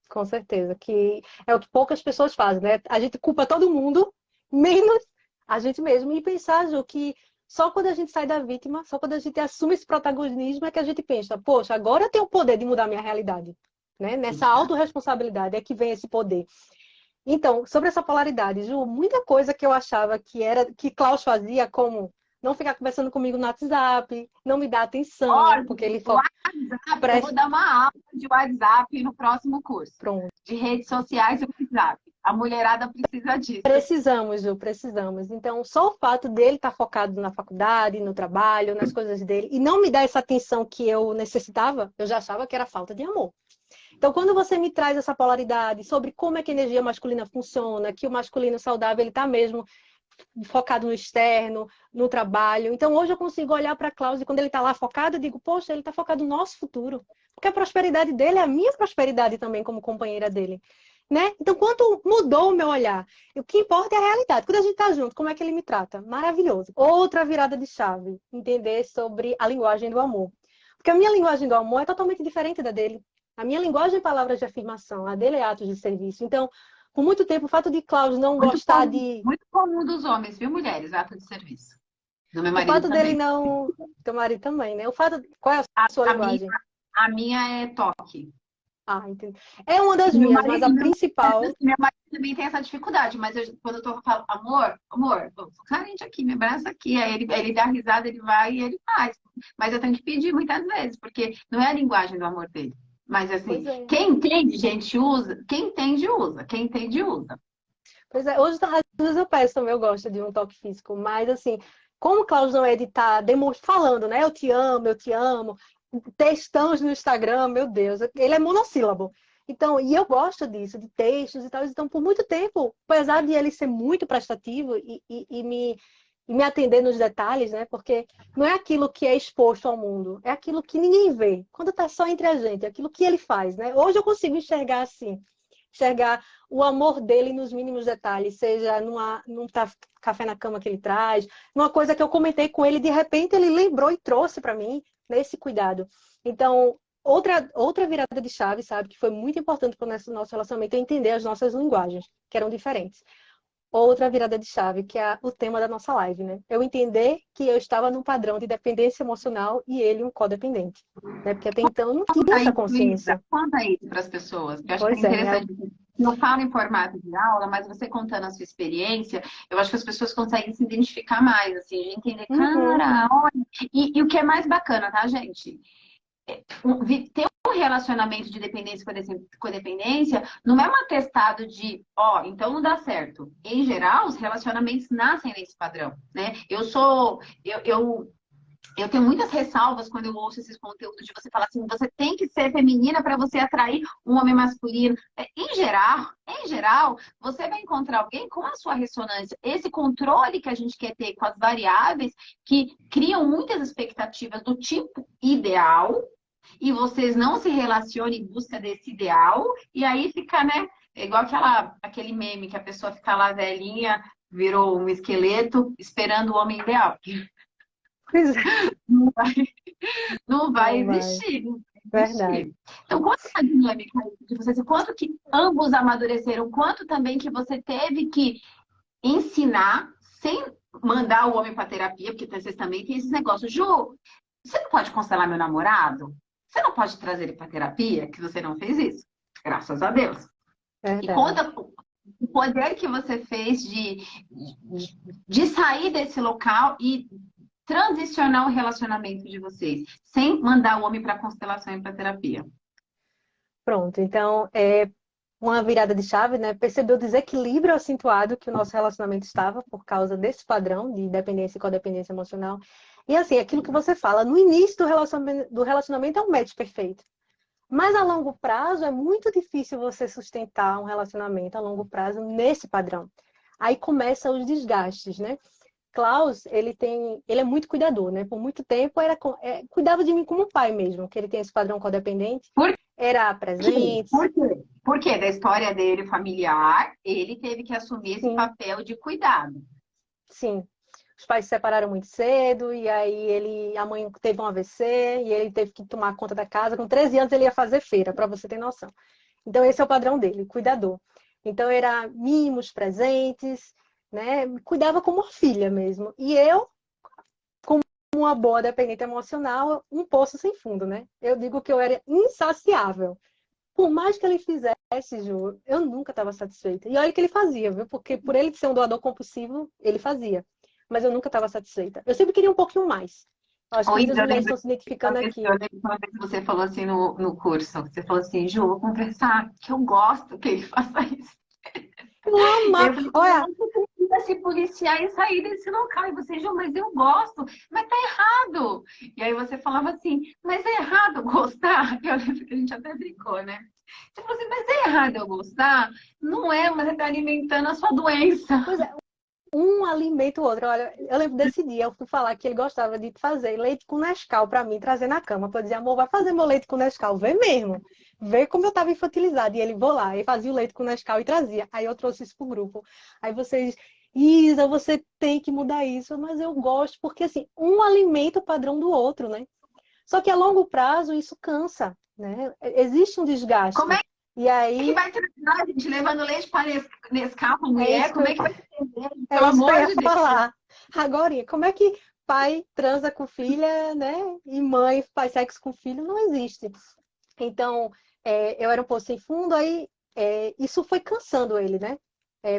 Com certeza, que é o que poucas pessoas fazem, né? A gente culpa todo mundo, menos a gente mesmo. E pensar, Ju, que só quando a gente sai da vítima, só quando a gente assume esse protagonismo é que a gente pensa, poxa, agora eu tenho o poder de mudar minha realidade, né? Nessa autorresponsabilidade é que vem esse poder. Então, sobre essa polaridade, Ju, muita coisa que eu achava que Klaus fazia, como não ficar conversando comigo no WhatsApp, não me dar atenção, Olha, porque ele WhatsApp, eu vou dar uma aula de WhatsApp no próximo curso. Pronto. De redes sociais e WhatsApp. A mulherada precisa disso. Precisamos, Ju, precisamos. Então, só o fato dele estar focado na faculdade, no trabalho, nas coisas dele, e não me dar essa atenção que eu necessitava, eu já achava que era falta de amor. Então, quando você me traz essa polaridade sobre como é que a energia masculina funciona, que o masculino saudável ele está mesmo focado no externo, no trabalho. Então, hoje eu consigo olhar para a Klaus e quando ele está lá focado, eu digo, poxa, ele está focado no nosso futuro. Porque a prosperidade dele é a minha prosperidade também como companheira dele. Né? Então, quanto mudou o meu olhar? O que importa é a realidade. Quando a gente está junto, como é que ele me trata? Maravilhoso. Outra virada de chave, entender sobre a linguagem do amor. Porque a minha linguagem do amor é totalmente diferente da dele. A minha linguagem é palavras de afirmação, a dele é atos de serviço. Então, por muito tempo, o fato de Klaus não gostar de... Muito comum dos homens, viu, mulheres? Ato de serviço. Do meu O marido fato também. dele não... Teu marido também, né? O fato... Qual é a sua linguagem? A minha é toque. Ah, entendi. É uma das Meu minhas, mas a marido, principal... meu marido também tem essa dificuldade, mas quando eu tô falando, amor, tô carente aqui, me abraça aqui. Aí ele dá risada, ele vai e ele faz. Mas eu tenho que pedir muitas vezes, porque não é a linguagem do amor dele. Mas assim, quem entende, gente, usa. Quem entende, usa. Quem entende, usa. Pois é, hoje às vezes eu peço também, eu gosto de um toque físico, mas assim, como o Klaus não é de estar falando, né? Eu te amo, textões no Instagram, meu Deus, ele é monossílabo. Então, e eu gosto disso, de textos e tal. Então, por muito tempo, apesar de ele ser muito prestativo e me atender nos detalhes, né? Porque não é aquilo que é exposto ao mundo, é aquilo que ninguém vê. Quando está só entre a gente, é aquilo que ele faz, né? Hoje eu consigo enxergar assim, enxergar o amor dele nos mínimos detalhes, seja num café na cama que ele traz, numa coisa que eu comentei com ele, de repente ele lembrou e trouxe para mim, nesse cuidado. Então, outra virada de chave, sabe, que foi muito importante para o nosso relacionamento, é entender as nossas linguagens, que eram diferentes. Outra virada de chave, que é o tema da nossa live, né? Eu entender que eu estava num padrão de dependência emocional e ele um codependente, né? Porque até então eu não tinha essa consciência. Conta isso para as pessoas, porque eu acho Pois que é é, né? interessante. Não falo em formato de aula, mas você contando a sua experiência, eu acho que as pessoas conseguem se identificar mais, assim, de entender, cara, olha. E o que é mais bacana, tá, gente? Ter um relacionamento de dependência e codependência não é um atestado de, então não dá certo. Em geral, os relacionamentos nascem nesse padrão, né? Eu tenho muitas ressalvas quando eu ouço esses conteúdos de você falar assim, você tem que ser feminina para você atrair um homem masculino. Em geral, você vai encontrar alguém com a sua ressonância. Esse controle que a gente quer ter com as variáveis que criam muitas expectativas do tipo ideal e vocês não se relacionam em busca desse ideal e aí fica, né? É igual aquele meme que a pessoa fica lá velhinha, virou um esqueleto esperando o homem ideal. Não vai existir. Verdade. Então, quanto a dinâmica de vocês, o quanto que ambos amadureceram, quanto também que você teve que ensinar sem mandar o homem para terapia, porque vocês também têm esses negócios. Ju, você não pode constelar meu namorado? Você não pode trazer ele para terapia? Que você não fez isso. Graças a Deus. Verdade. E conta o poder que você fez de sair desse local e transicionar o relacionamento de vocês, sem mandar o homem para constelação e para terapia. Pronto, então é uma virada de chave, né? Percebeu o desequilíbrio acentuado que o nosso relacionamento estava por causa desse padrão de dependência e codependência emocional. E assim, aquilo que você fala, no início do relacionamento é um match perfeito. Mas a longo prazo é muito difícil você sustentar um relacionamento a longo prazo nesse padrão. Aí começam os desgastes, né? Klaus, ele é muito cuidador, né? Por muito tempo cuidava de mim como pai mesmo, que ele tem esse padrão codependente. Era presente. Por quê? Porque da história dele familiar, ele teve que assumir esse papel de cuidado. Sim. Os pais se separaram muito cedo, e aí a mãe teve um AVC, e ele teve que tomar conta da casa. Com 13 anos ele ia fazer feira, para você ter noção. Então esse é o padrão dele, cuidador. Então era mimos, presentes, né? Cuidava como uma filha mesmo. E eu, como uma boa dependente emocional, um poço sem fundo, né? Eu digo que eu era insaciável. Por mais que ele fizesse, Ju, eu nunca estava satisfeita. E olha o que ele fazia, viu? Porque por ele ser um doador compulsivo, ele fazia. Mas eu nunca estava satisfeita. Eu sempre queria um pouquinho mais. Eu acho que muitas mulheres estão se identificando aqui. Eu lembro uma vez que você falou assim no curso, você falou assim, Ju, vou conversar, que eu gosto que ele faça isso. Uma, Eu falei, olha, você precisa se policiar e sair desse local. E você, Ju, mas eu gosto, mas tá errado. E aí você falava assim, mas é errado gostar? Eu lembro que a gente até brincou, né? Você falou assim, mas é errado eu gostar? Não é, mas você tá alimentando a sua doença. pois é, um alimenta o outro. Olha, eu lembro desse dia, eu fui falar que ele gostava de fazer leite com Nescau pra mim, trazer na cama, pra dizer, amor, vai fazer meu leite com Nescau, vê mesmo. Vê como eu tava infantilizada. E ele, vou lá, e fazia o leite com Nescau e trazia. Aí eu trouxe isso pro grupo. Aí vocês, Isa, você tem que mudar isso, mas eu gosto, porque assim, um alimenta o padrão do outro, né? Só que a longo prazo isso cansa, né? Existe um Como desgaste. é E que aí, vai terminar a gente levando leite para Nescau, é mulher? isso que Como eu é que vai entender? É Pelo isso que eu amor ia de Deus. falar. Agora, como é que pai transa com filha, né? E mãe faz sexo com filho? Não existe. Então, eu era um poço sem fundo, aí isso foi cansando ele, né?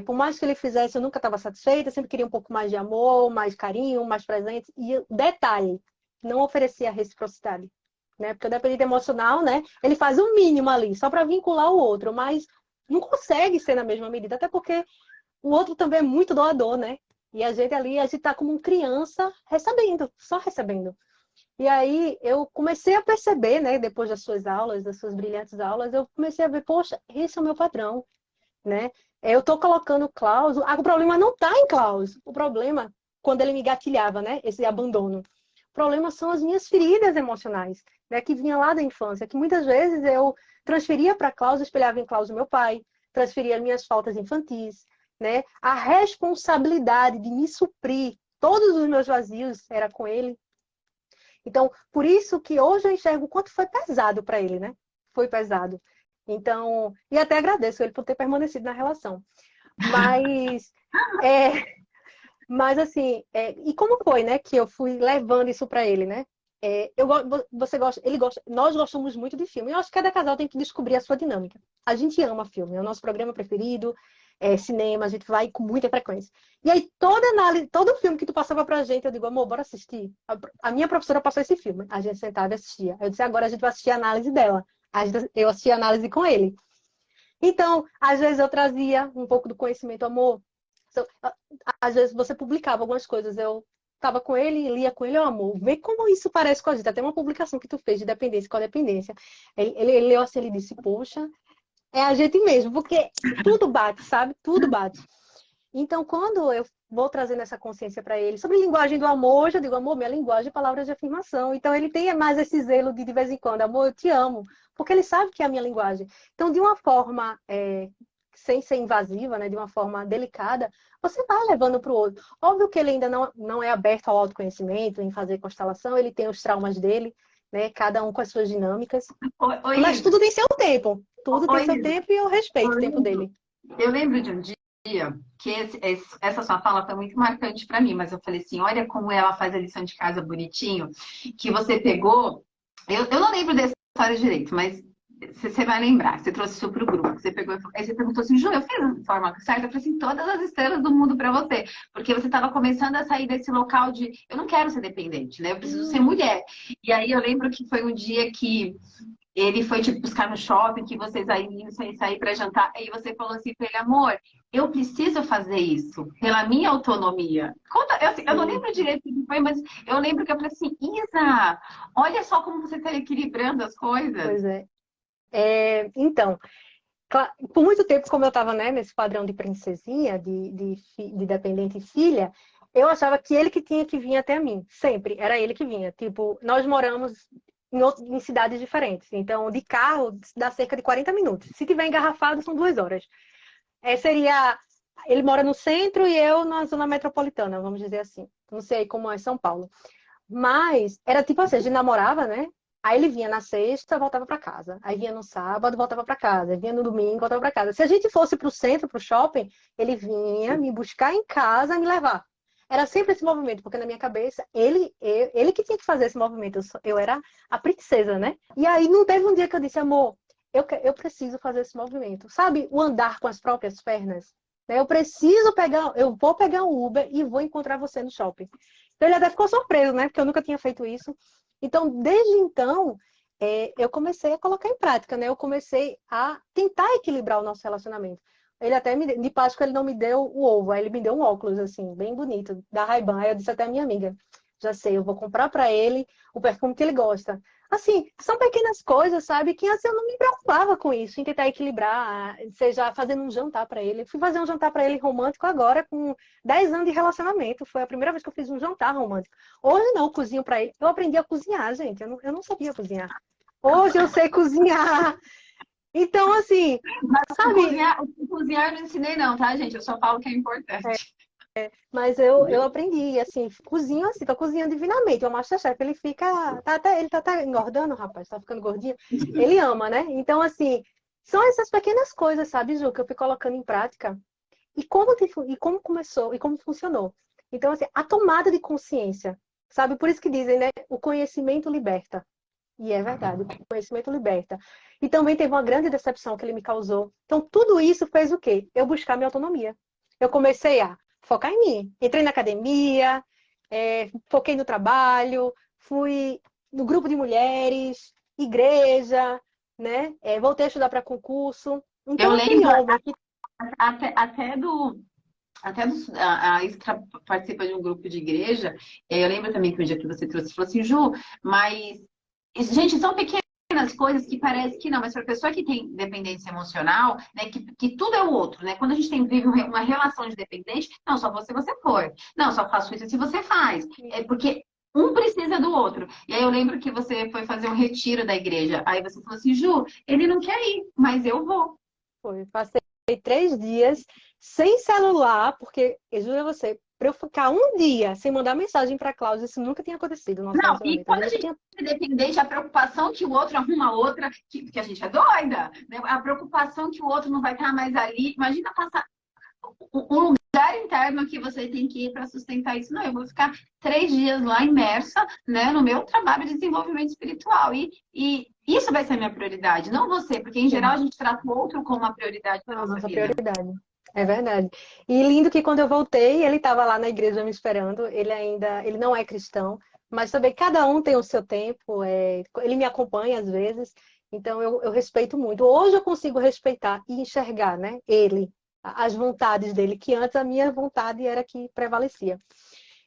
Por mais que ele fizesse, eu nunca estava satisfeita, sempre queria um pouco mais de amor, mais carinho, mais presente. E detalhe, não oferecia reciprocidade, né? Porque o dependente emocional, né? Ele faz o mínimo ali, só para vincular o outro, mas não consegue ser na mesma medida, até porque o outro também é muito doador, né? E a gente ali, a gente tá como criança recebendo, só recebendo. E aí eu comecei a perceber, né, depois das suas aulas, das suas brilhantes aulas, eu comecei a ver, poxa, esse é o meu padrão, né? Eu tô colocando cláusula, o problema não tá em cláusula, o problema, quando ele me gatilhava, né, esse abandono. O problema são as minhas feridas emocionais, né, que vinham lá da infância, que muitas vezes eu transferia para cláusula, espelhava em cláusula meu pai, transferia minhas faltas infantis, né? A responsabilidade de me suprir todos os meus vazios era com ele. Então, por isso que hoje eu enxergo o quanto foi pesado para ele, né? Foi pesado. Então, e até agradeço ele por ter permanecido na relação. Mas, é, mas assim, e como foi, né, que eu fui levando isso para ele, né? Você gosta, ele gosta, nós gostamos muito de filme. Eu acho que cada casal tem que descobrir a sua dinâmica. A gente ama filme, é o nosso programa preferido, cinema, a gente vai com muita frequência. E aí, toda análise, todo filme que tu passava pra gente, eu digo, amor, bora assistir. A minha professora passou esse filme, a gente sentava e assistia. Eu disse, agora a gente vai assistir a análise dela. Eu assisti a análise com ele. Então, às vezes eu trazia um pouco do conhecimento, amor. Às vezes você publicava algumas coisas, eu estava com ele, lia com ele, amor, vê como isso parece com a gente. Até uma publicação que tu fez de dependência com a dependência. Ele leu assim, ele disse, poxa, é a gente mesmo, porque tudo bate, sabe? Tudo bate. Então, quando eu vou trazendo essa consciência para ele sobre linguagem do amor, hoje eu digo, amor, minha linguagem é palavras de afirmação. Então, ele tem mais esse zelo de vez em quando, amor, eu te amo, porque ele sabe que é a minha linguagem. Então, de uma forma sem ser invasiva, né, de uma forma delicada, você vai levando para o outro. Óbvio que ele ainda não é aberto ao autoconhecimento, em fazer constelação, ele tem os traumas dele, né, cada um com as suas dinâmicas. Oi, Mas Isa. tudo tem seu tempo. Tudo tem Oi, seu Isa. tempo e eu respeito o tempo dele. Eu lembro de um dia que essa sua fala foi muito marcante para mim, mas eu falei assim, olha como ela faz a lição de casa bonitinho, que você pegou. Eu não lembro dessa história direito, mas você vai lembrar. Você trouxe isso para o grupo. Você pegou, aí você perguntou assim, Ju, eu fiz a forma certa? Eu falei assim, todas as estrelas do mundo para você. Porque você estava começando a sair desse local de eu não quero ser dependente, né? Eu preciso ser mulher. E aí eu lembro que foi um dia que ele foi te buscar no shopping, que vocês aí iam sair para jantar, e você falou assim para ele, amor, eu preciso fazer isso pela minha autonomia. Conta, eu não lembro direito o que foi, mas eu lembro que eu falei assim, Isa, olha só como você está equilibrando as coisas. Pois é. Então, por muito tempo, como eu estava, né, nesse padrão de princesinha, de dependente e filha, eu achava que ele que tinha que vir até mim. Sempre, era ele que vinha. Tipo, nós moramos em cidades diferentes. Então, de carro, dá cerca de 40 minutos. Se tiver engarrafado, são 2 horas. Seria... Ele mora no centro e eu na zona metropolitana, vamos dizer assim. Não sei como é São Paulo. Mas era tipo assim, a gente namorava, né? Aí ele vinha na sexta, voltava para casa. Aí vinha no sábado, voltava para casa. Aí vinha no domingo, voltava para casa. Se a gente fosse para o centro, para o shopping, ele vinha me buscar em casa, me levar. Era sempre esse movimento, porque na minha cabeça, ele que tinha que fazer esse movimento. Eu era a princesa, né? E aí não teve um dia que eu disse, amor, eu preciso fazer esse movimento. Sabe, o andar com as próprias pernas? Né? Eu vou pegar um Uber e vou encontrar você no shopping. Então ele até ficou surpreso, né? Porque eu nunca tinha feito isso. Então, desde então, eu comecei a colocar em prática, né? Eu comecei a tentar equilibrar o nosso relacionamento. ele até de Páscoa ele não me deu o ovo, aí ele me deu um óculos, assim, bem bonito, da Ray-Ban. Aí eu disse até à minha amiga, já sei, eu vou comprar para ele o perfume que ele gosta. Assim, são pequenas coisas, sabe? Que assim, eu não me preocupava com isso, em tentar equilibrar, seja fazendo um jantar para ele. Eu fui fazer um jantar para ele romântico agora, com 10 anos de relacionamento. Foi a primeira vez que eu fiz um jantar romântico. Hoje não, eu cozinho para ele. Eu aprendi a cozinhar, gente. Eu não sabia cozinhar. Hoje eu sei cozinhar. Então, assim, sabe? Cozinhar eu não ensinei não, tá, gente? Eu só falo que é importante. Mas eu aprendi, assim, cozinho assim, tô cozinhando divinamente. O MasterChef, ele fica, ele tá até engordando, rapaz, tá ficando gordinho. Ele ama, né? Então, assim, são essas pequenas coisas, sabe, Ju, que eu fui colocando em prática. E como começou, e como funcionou. Então, assim, a tomada de consciência, sabe? Por isso que dizem, né? O conhecimento liberta. E é verdade, o conhecimento liberta. E também teve uma grande decepção que ele me causou. Então, tudo isso fez o quê? Eu buscar minha autonomia. Eu comecei a focar em mim. Entrei na academia, foquei no trabalho, fui no grupo de mulheres, igreja, né? Voltei a estudar para concurso. Eu Então, aquele lembro homem que... até do. A Istra participa de um grupo de igreja. Eu lembro também que o dia que você trouxe, falou assim, Ju, mas, gente, são pequenas coisas que parece que não, mas para a pessoa que tem dependência emocional, né, que tudo é o outro, né? Quando a gente vive uma relação de dependente, não, só você for. Não, só faço isso se você faz. É porque um precisa do outro. E aí eu lembro que você foi fazer um retiro da igreja. Aí você falou assim, Ju, ele não quer ir, mas eu vou. Passei 3 dias sem celular, porque, eu juro a você, para eu ficar um dia sem mandar mensagem para a Cláudia, isso nunca tinha acontecido no nosso Não, e relacionamento. quando a gente é dependente, a preocupação que o outro arruma outra, que a gente é doida, né? A preocupação que o outro não vai estar mais ali. Imagina passar um lugar interno que você tem que ir para sustentar isso. Não, eu vou ficar 3 dias lá imersa, né, no meu trabalho de desenvolvimento espiritual. E isso vai ser a minha prioridade, não você, porque em geral a gente trata o outro como uma prioridade É na a nossa nossa vida. prioridade. É verdade. E lindo que quando eu voltei, ele estava lá na igreja me esperando. Ele não é cristão, mas também cada um tem o seu tempo. Ele me acompanha às vezes, então eu respeito muito. Hoje eu consigo respeitar e enxergar, né? As vontades dele, que antes a minha vontade era que prevalecia.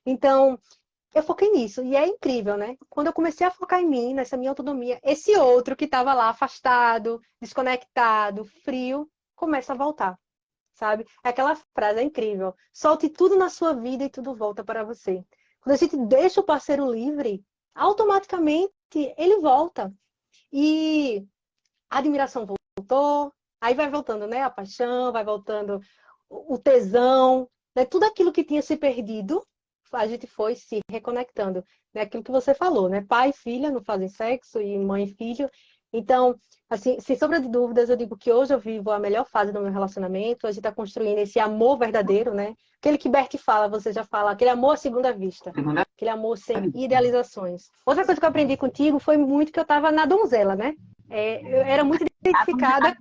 Então, eu foquei nisso. E é incrível, né? Quando eu comecei a focar em mim, nessa minha autonomia, esse outro que estava lá afastado, desconectado, frio, começa a voltar, sabe? Aquela frase é incrível. Solte tudo na sua vida e tudo volta para você. Quando a gente deixa o parceiro livre, automaticamente ele volta. E a admiração voltou, aí vai voltando, né? A paixão, vai voltando o tesão, né? Tudo aquilo que tinha se perdido, a gente foi se reconectando. Né? Aquilo que você falou, né? Pai e filha não fazem sexo e mãe e filho. Então, assim, sem sombra de dúvidas, eu digo que hoje eu vivo a melhor fase do meu relacionamento. A gente está construindo esse amor verdadeiro, né? Aquele que Bert fala, você já fala, aquele amor à segunda vista. Aquele amor sem idealizações. Outra coisa que eu aprendi contigo foi muito que eu estava na donzela, né? Eu era muito identificada.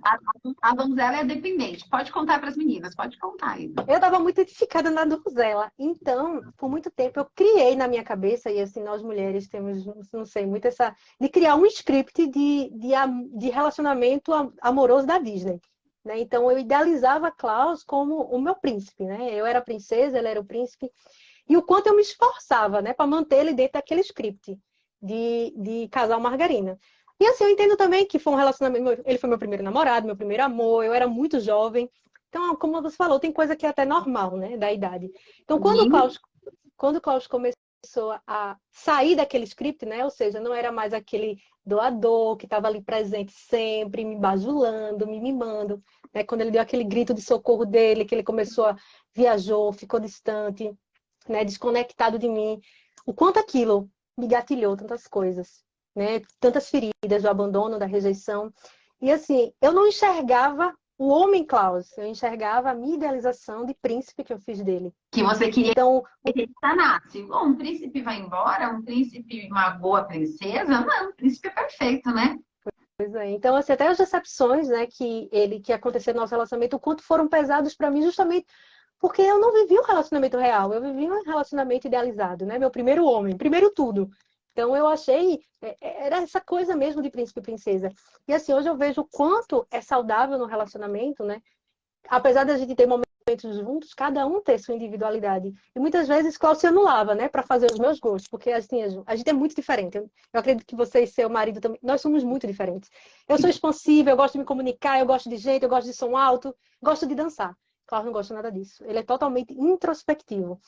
A donzela é dependente. Pode contar para as meninas, pode contar, Isa. Eu estava muito identificada na donzela. Então, por muito tempo, eu criei na minha cabeça, e assim, nós mulheres temos, não sei, muito essa. De criar um script de relacionamento amoroso da Disney. Né? Então, eu idealizava Klaus como o meu príncipe. Né? Eu era a princesa, ele era o príncipe. E o quanto eu me esforçava, né, para manter ele dentro daquele script de casal margarina. E assim, eu entendo também que foi um relacionamento. Ele foi meu primeiro namorado, meu primeiro amor, eu era muito jovem. Então, como você falou, tem coisa que é até normal, né, da idade. Então, quando o Klaus começou a sair daquele script, né, ou seja, não era mais aquele doador que estava ali presente sempre, me bajulando, me mimando, né, quando ele deu aquele grito de socorro dele, que ele viajou, ficou distante, né, desconectado de mim, o quanto aquilo me gatilhou tantas coisas, né, tantas feridas do abandono, da rejeição. E assim, eu não enxergava o homem Klaus, eu enxergava a minha idealização de príncipe que eu fiz dele. Que você queria então, que ele sanasse. Bom, um príncipe vai embora, um príncipe, uma boa princesa? Não, um príncipe é perfeito, né? Pois é. Então, assim, até as decepções, né, que aconteceram no nosso relacionamento, o quanto foram pesados para mim, justamente porque eu não vivi um relacionamento real, eu vivi um relacionamento idealizado, né? Meu primeiro homem, primeiro tudo. Então eu achei, era essa coisa mesmo de príncipe e princesa. E assim, hoje eu vejo o quanto é saudável no relacionamento, né? apesar da gente ter momentos juntos, cada um ter sua individualidade. E muitas vezes Cláudio se anulava, né, para fazer os meus gostos, porque assim, a gente é muito diferente. Eu acredito que você e seu marido também, nós somos muito diferentes. Eu sou expansiva, eu gosto de me comunicar, eu gosto de jeito, eu gosto de som alto, gosto de dançar. Cláudio não gosta nada disso. Ele é totalmente introspectivo.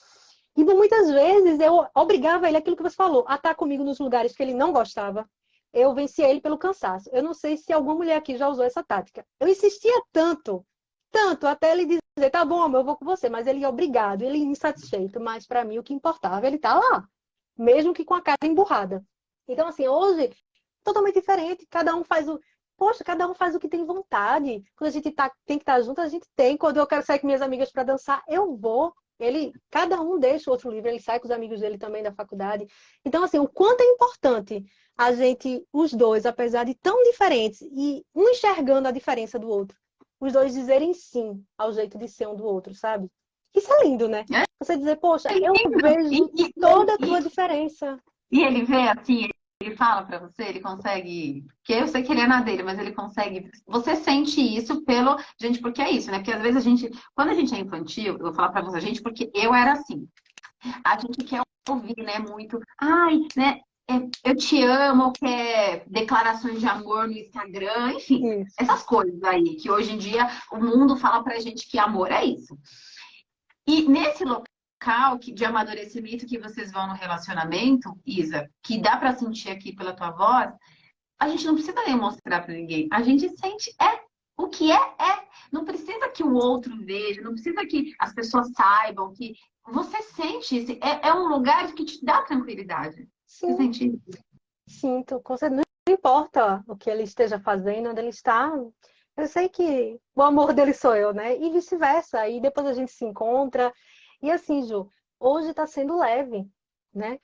E muitas vezes eu obrigava ele, aquilo que você falou, a estar comigo nos lugares que ele não gostava. Eu vencia ele pelo cansaço. Eu não sei se alguma mulher aqui já usou essa tática. Eu insistia tanto, tanto, até ele dizer, tá bom, amor, eu vou com você. Mas ele ia obrigado, ele ia insatisfeito. Mas para mim o que importava, ele tá lá. Mesmo que com a cara emburrada. Então, assim, hoje, totalmente diferente. Cada um faz o... Poxa, cada um faz o que tem vontade. Quando a gente tem que estar junto, a gente tem. Quando eu quero sair com minhas amigas para dançar, eu vou. Cada um deixa o outro livre, ele sai com os amigos dele também da faculdade. Então, assim, o quanto é importante a gente, os dois, apesar de tão diferentes, e um enxergando a diferença do outro, os dois dizerem sim ao jeito de ser um do outro, sabe? Isso é lindo, né? Você dizer, poxa, eu vejo toda a tua diferença. E ele vê assim, ele fala pra você, ele consegue. Porque eu sei que ele é na dele, mas ele consegue. Você sente isso pelo. Gente, porque é isso, né? Porque às vezes a gente. Quando a gente é infantil, eu vou falar pra você, gente, porque eu era assim. A gente quer ouvir, né? Muito. Ai, né? Eu te amo, quer declarações de amor no Instagram, enfim, Isso. essas coisas aí, que hoje em dia o mundo fala pra gente que amor é isso. E nesse local de amadurecimento que vocês vão no relacionamento, Isa, que dá pra sentir aqui pela tua voz, a gente não precisa nem mostrar pra ninguém. A gente sente o que é. Não precisa que o outro veja, não precisa que as pessoas saibam que você sente isso. É um lugar que te dá tranquilidade. Você Sim, sente isso? sinto. Não importa o que ele esteja fazendo, onde ele está. Eu sei que o amor dele sou eu, né? E vice-versa. E depois a gente se encontra. E assim, Ju, hoje está sendo leve, né?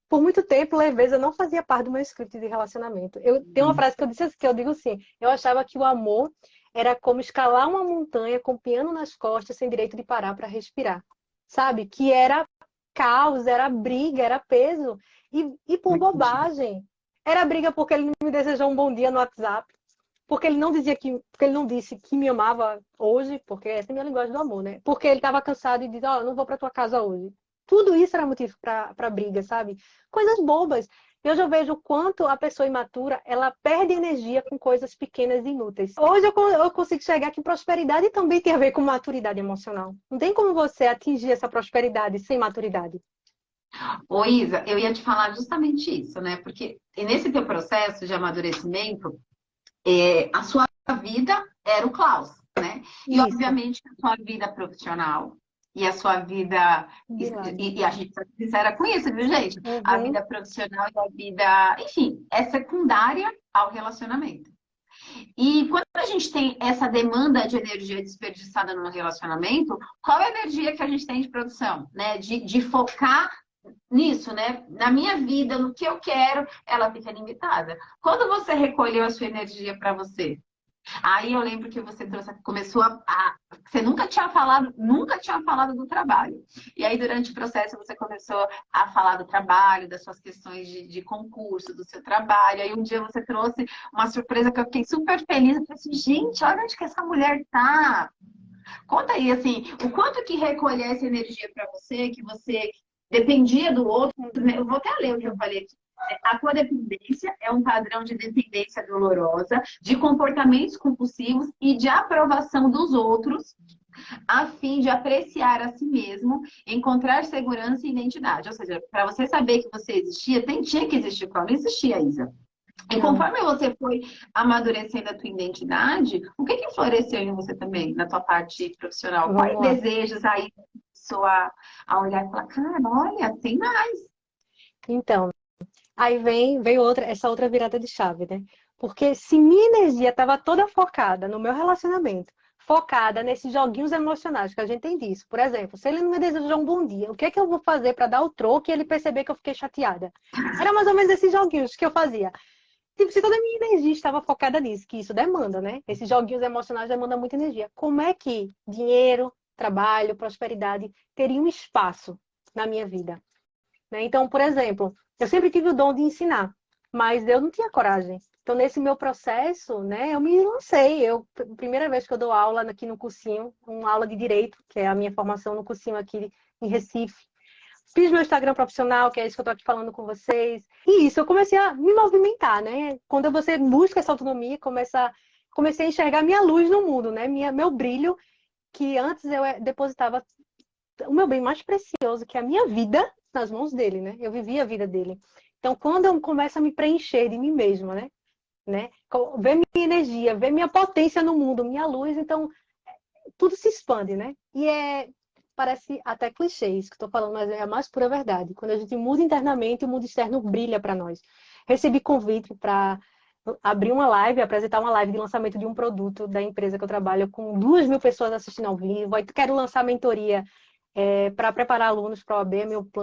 Por muito tempo, leveza não fazia parte do meu script de relacionamento. Tem uma frase que eu disse assim, que eu digo assim, eu achava que o amor era como escalar uma montanha com piano nas costas, sem direito de parar para respirar. Sabe? Que era caos, era briga, era peso. E por bobagem. Era briga porque ele não me desejou um bom dia no WhatsApp. Porque ele não disse que me amava hoje, porque essa é a minha linguagem do amor, né? Porque ele estava cansado e disse, ó, não vou para tua casa hoje. Tudo isso era motivo para briga, sabe? Coisas bobas. E hoje eu vejo o quanto a pessoa imatura, ela perde energia com coisas pequenas e inúteis. Hoje eu consigo chegar que prosperidade também tem a ver com maturidade emocional. Não tem como você atingir essa prosperidade sem maturidade. Ô, Isa, eu ia te falar justamente isso, né? Porque nesse teu processo de amadurecimento, a sua vida era o Klaus, né? E, Isso. obviamente, a sua vida profissional e a sua vida... E a gente tá sincera com isso, viu, gente? A vida profissional e a vida... Enfim, é secundária ao relacionamento. E quando a gente tem essa demanda de energia desperdiçada num relacionamento, qual é a energia que a gente tem de produção, né? De focar nisso, né? Na minha vida, no que eu quero, ela fica limitada. Quando você recolheu a sua energia para você, aí eu lembro que você começou você nunca tinha falado do trabalho. E aí, durante o processo, você começou a falar do trabalho, das suas questões de concurso, do seu trabalho. Aí um dia você trouxe uma surpresa que eu fiquei super feliz. Eu falei assim, gente, olha onde que essa mulher tá. Conta aí, assim, o quanto que recolher essa energia para você, que você dependia do outro. Eu vou até ler o que eu falei aqui. A codependência é um padrão de dependência dolorosa, de comportamentos compulsivos e de aprovação dos outros, a fim de apreciar a si mesmo, encontrar segurança e identidade. Ou seja, para você saber que você existia, tinha que existir, qual não existia, Isa. E conforme você foi amadurecendo a tua identidade, o que floresceu em você também, na tua parte profissional? Quais desejos aí a olhar e falar, cara, olha, tem mais. Então, aí veio essa outra virada de chave, né? Porque se minha energia estava toda focada no meu relacionamento, focada nesses joguinhos emocionais que a gente tem disso. Por exemplo, se ele não me desejou um bom dia, o que é que eu vou fazer para dar o troco e ele perceber que eu fiquei chateada? Era mais ou menos esses joguinhos que eu fazia. Tipo, se toda a minha energia estava focada nisso, que isso demanda, né? Esses joguinhos emocionais demandam muita energia. Como é que dinheiro, trabalho, prosperidade teriam um espaço na minha vida? Né? Então, por exemplo, eu sempre tive o dom de ensinar, mas eu não tinha coragem Então, nesse meu processo, né, eu me lancei. Primeira vez que eu dou aula aqui no cursinho, uma aula de Direito, que é a minha formação no cursinho aqui em Recife. Fiz meu Instagram profissional, que é isso que eu tô aqui falando com vocês. E isso, eu comecei a me movimentar, né? Quando você busca essa autonomia, comecei a enxergar minha luz no mundo, né? Meu brilho, que antes eu depositava o meu bem mais precioso, que é a minha vida, nas mãos dele, né? Eu vivia a vida dele. Então, quando eu começo a me preencher de mim mesma, né? Ver minha energia, ver minha potência no mundo, minha luz, então tudo se expande, né? Parece até clichê isso que estou falando, mas é a mais pura verdade. Quando a gente muda internamente, o mundo externo brilha para nós. Recebi convite para abrir uma live, apresentar uma live de lançamento de um produto da empresa que eu trabalho, com 2.000 pessoas assistindo ao vivo. Aí quero lançar mentoria para preparar alunos para a OAB,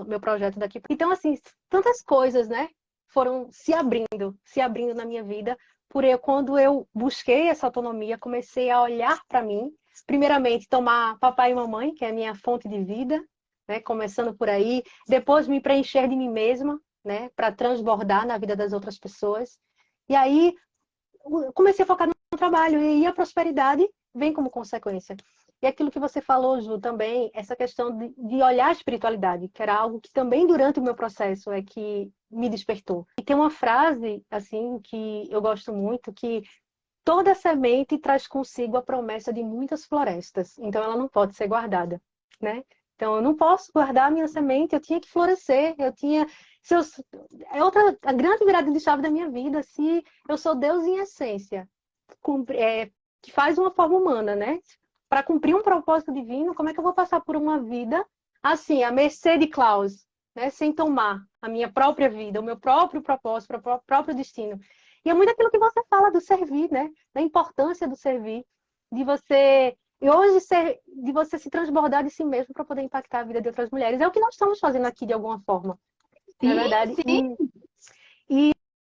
meu projeto daqui. Então, assim, tantas coisas, né? Foram se abrindo na minha vida. Quando eu busquei essa autonomia, comecei a olhar para mim, primeiramente tomar papai e mamãe, que é a minha fonte de vida, né? Começando por aí, depois me preencher de mim mesma, né? Para transbordar na vida das outras pessoas. E aí comecei a focar no trabalho e a prosperidade vem como consequência. E aquilo que você falou, Ju, também, essa questão de olhar a espiritualidade, que era algo que também durante o meu processo é que me despertou. E tem uma frase, assim, que eu gosto muito, que toda semente traz consigo a promessa de muitas florestas. Então, ela não pode ser guardada, né? Então, eu não posso guardar a minha semente, eu tinha que florescer, a grande virada de chave da minha vida, se eu sou Deus em essência, que faz uma forma humana, né? Para cumprir um propósito divino, como é que eu vou passar por uma vida assim, à mercê de Klaus, né? Sem tomar a minha própria vida, o meu próprio propósito, o próprio destino. E é muito aquilo que você fala do servir, né? Da importância do servir, de você de você se transbordar de si mesmo para poder impactar a vida de outras mulheres. É o que nós estamos fazendo aqui de alguma forma. Não é verdade? Sim.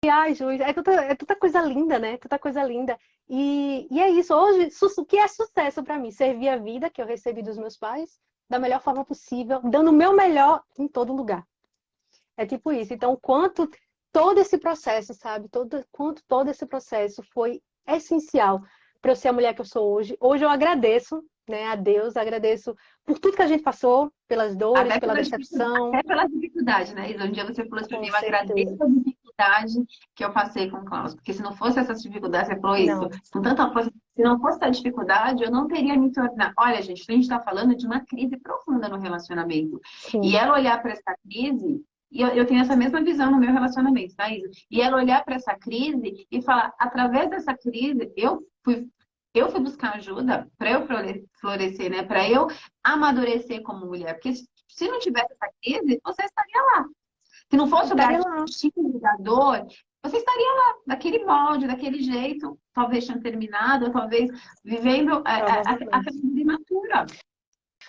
Ai, Ju, é tanta coisa linda, né? Tanta coisa linda. E é isso. Hoje, o que é sucesso para mim? Servir a vida que eu recebi dos meus pais da melhor forma possível, dando o meu melhor em todo lugar. É tipo isso. Então, quanto todo esse processo, sabe? Quanto todo esse processo foi essencial para eu ser a mulher que eu sou hoje. Hoje eu agradeço, né, a Deus, agradeço por tudo que a gente passou, pelas dores, pela decepção. Até pela dificuldade, né, Isa? Um dia você falou isso para mim, eu certeza. agradeço a dificuldade que eu passei com o Klaus. Porque se não fosse essas dificuldades, você falou isso, com tanta força, se não fosse a dificuldade, eu não teria me tornado. Olha, gente, a gente está falando de uma crise profunda no relacionamento. Sim. E ela olhar para essa crise, e eu tenho essa mesma visão no meu relacionamento, tá, Isa? E ela olhar para essa crise e falar, através dessa crise, eu fui buscar ajuda para eu florescer, né? Para eu amadurecer como mulher. Porque se não tivesse essa crise, você estaria lá. Se não fosse o gatilho da dor, você estaria lá, daquele molde, daquele jeito, talvez tinha terminado, ou talvez vivendo a vida imatura.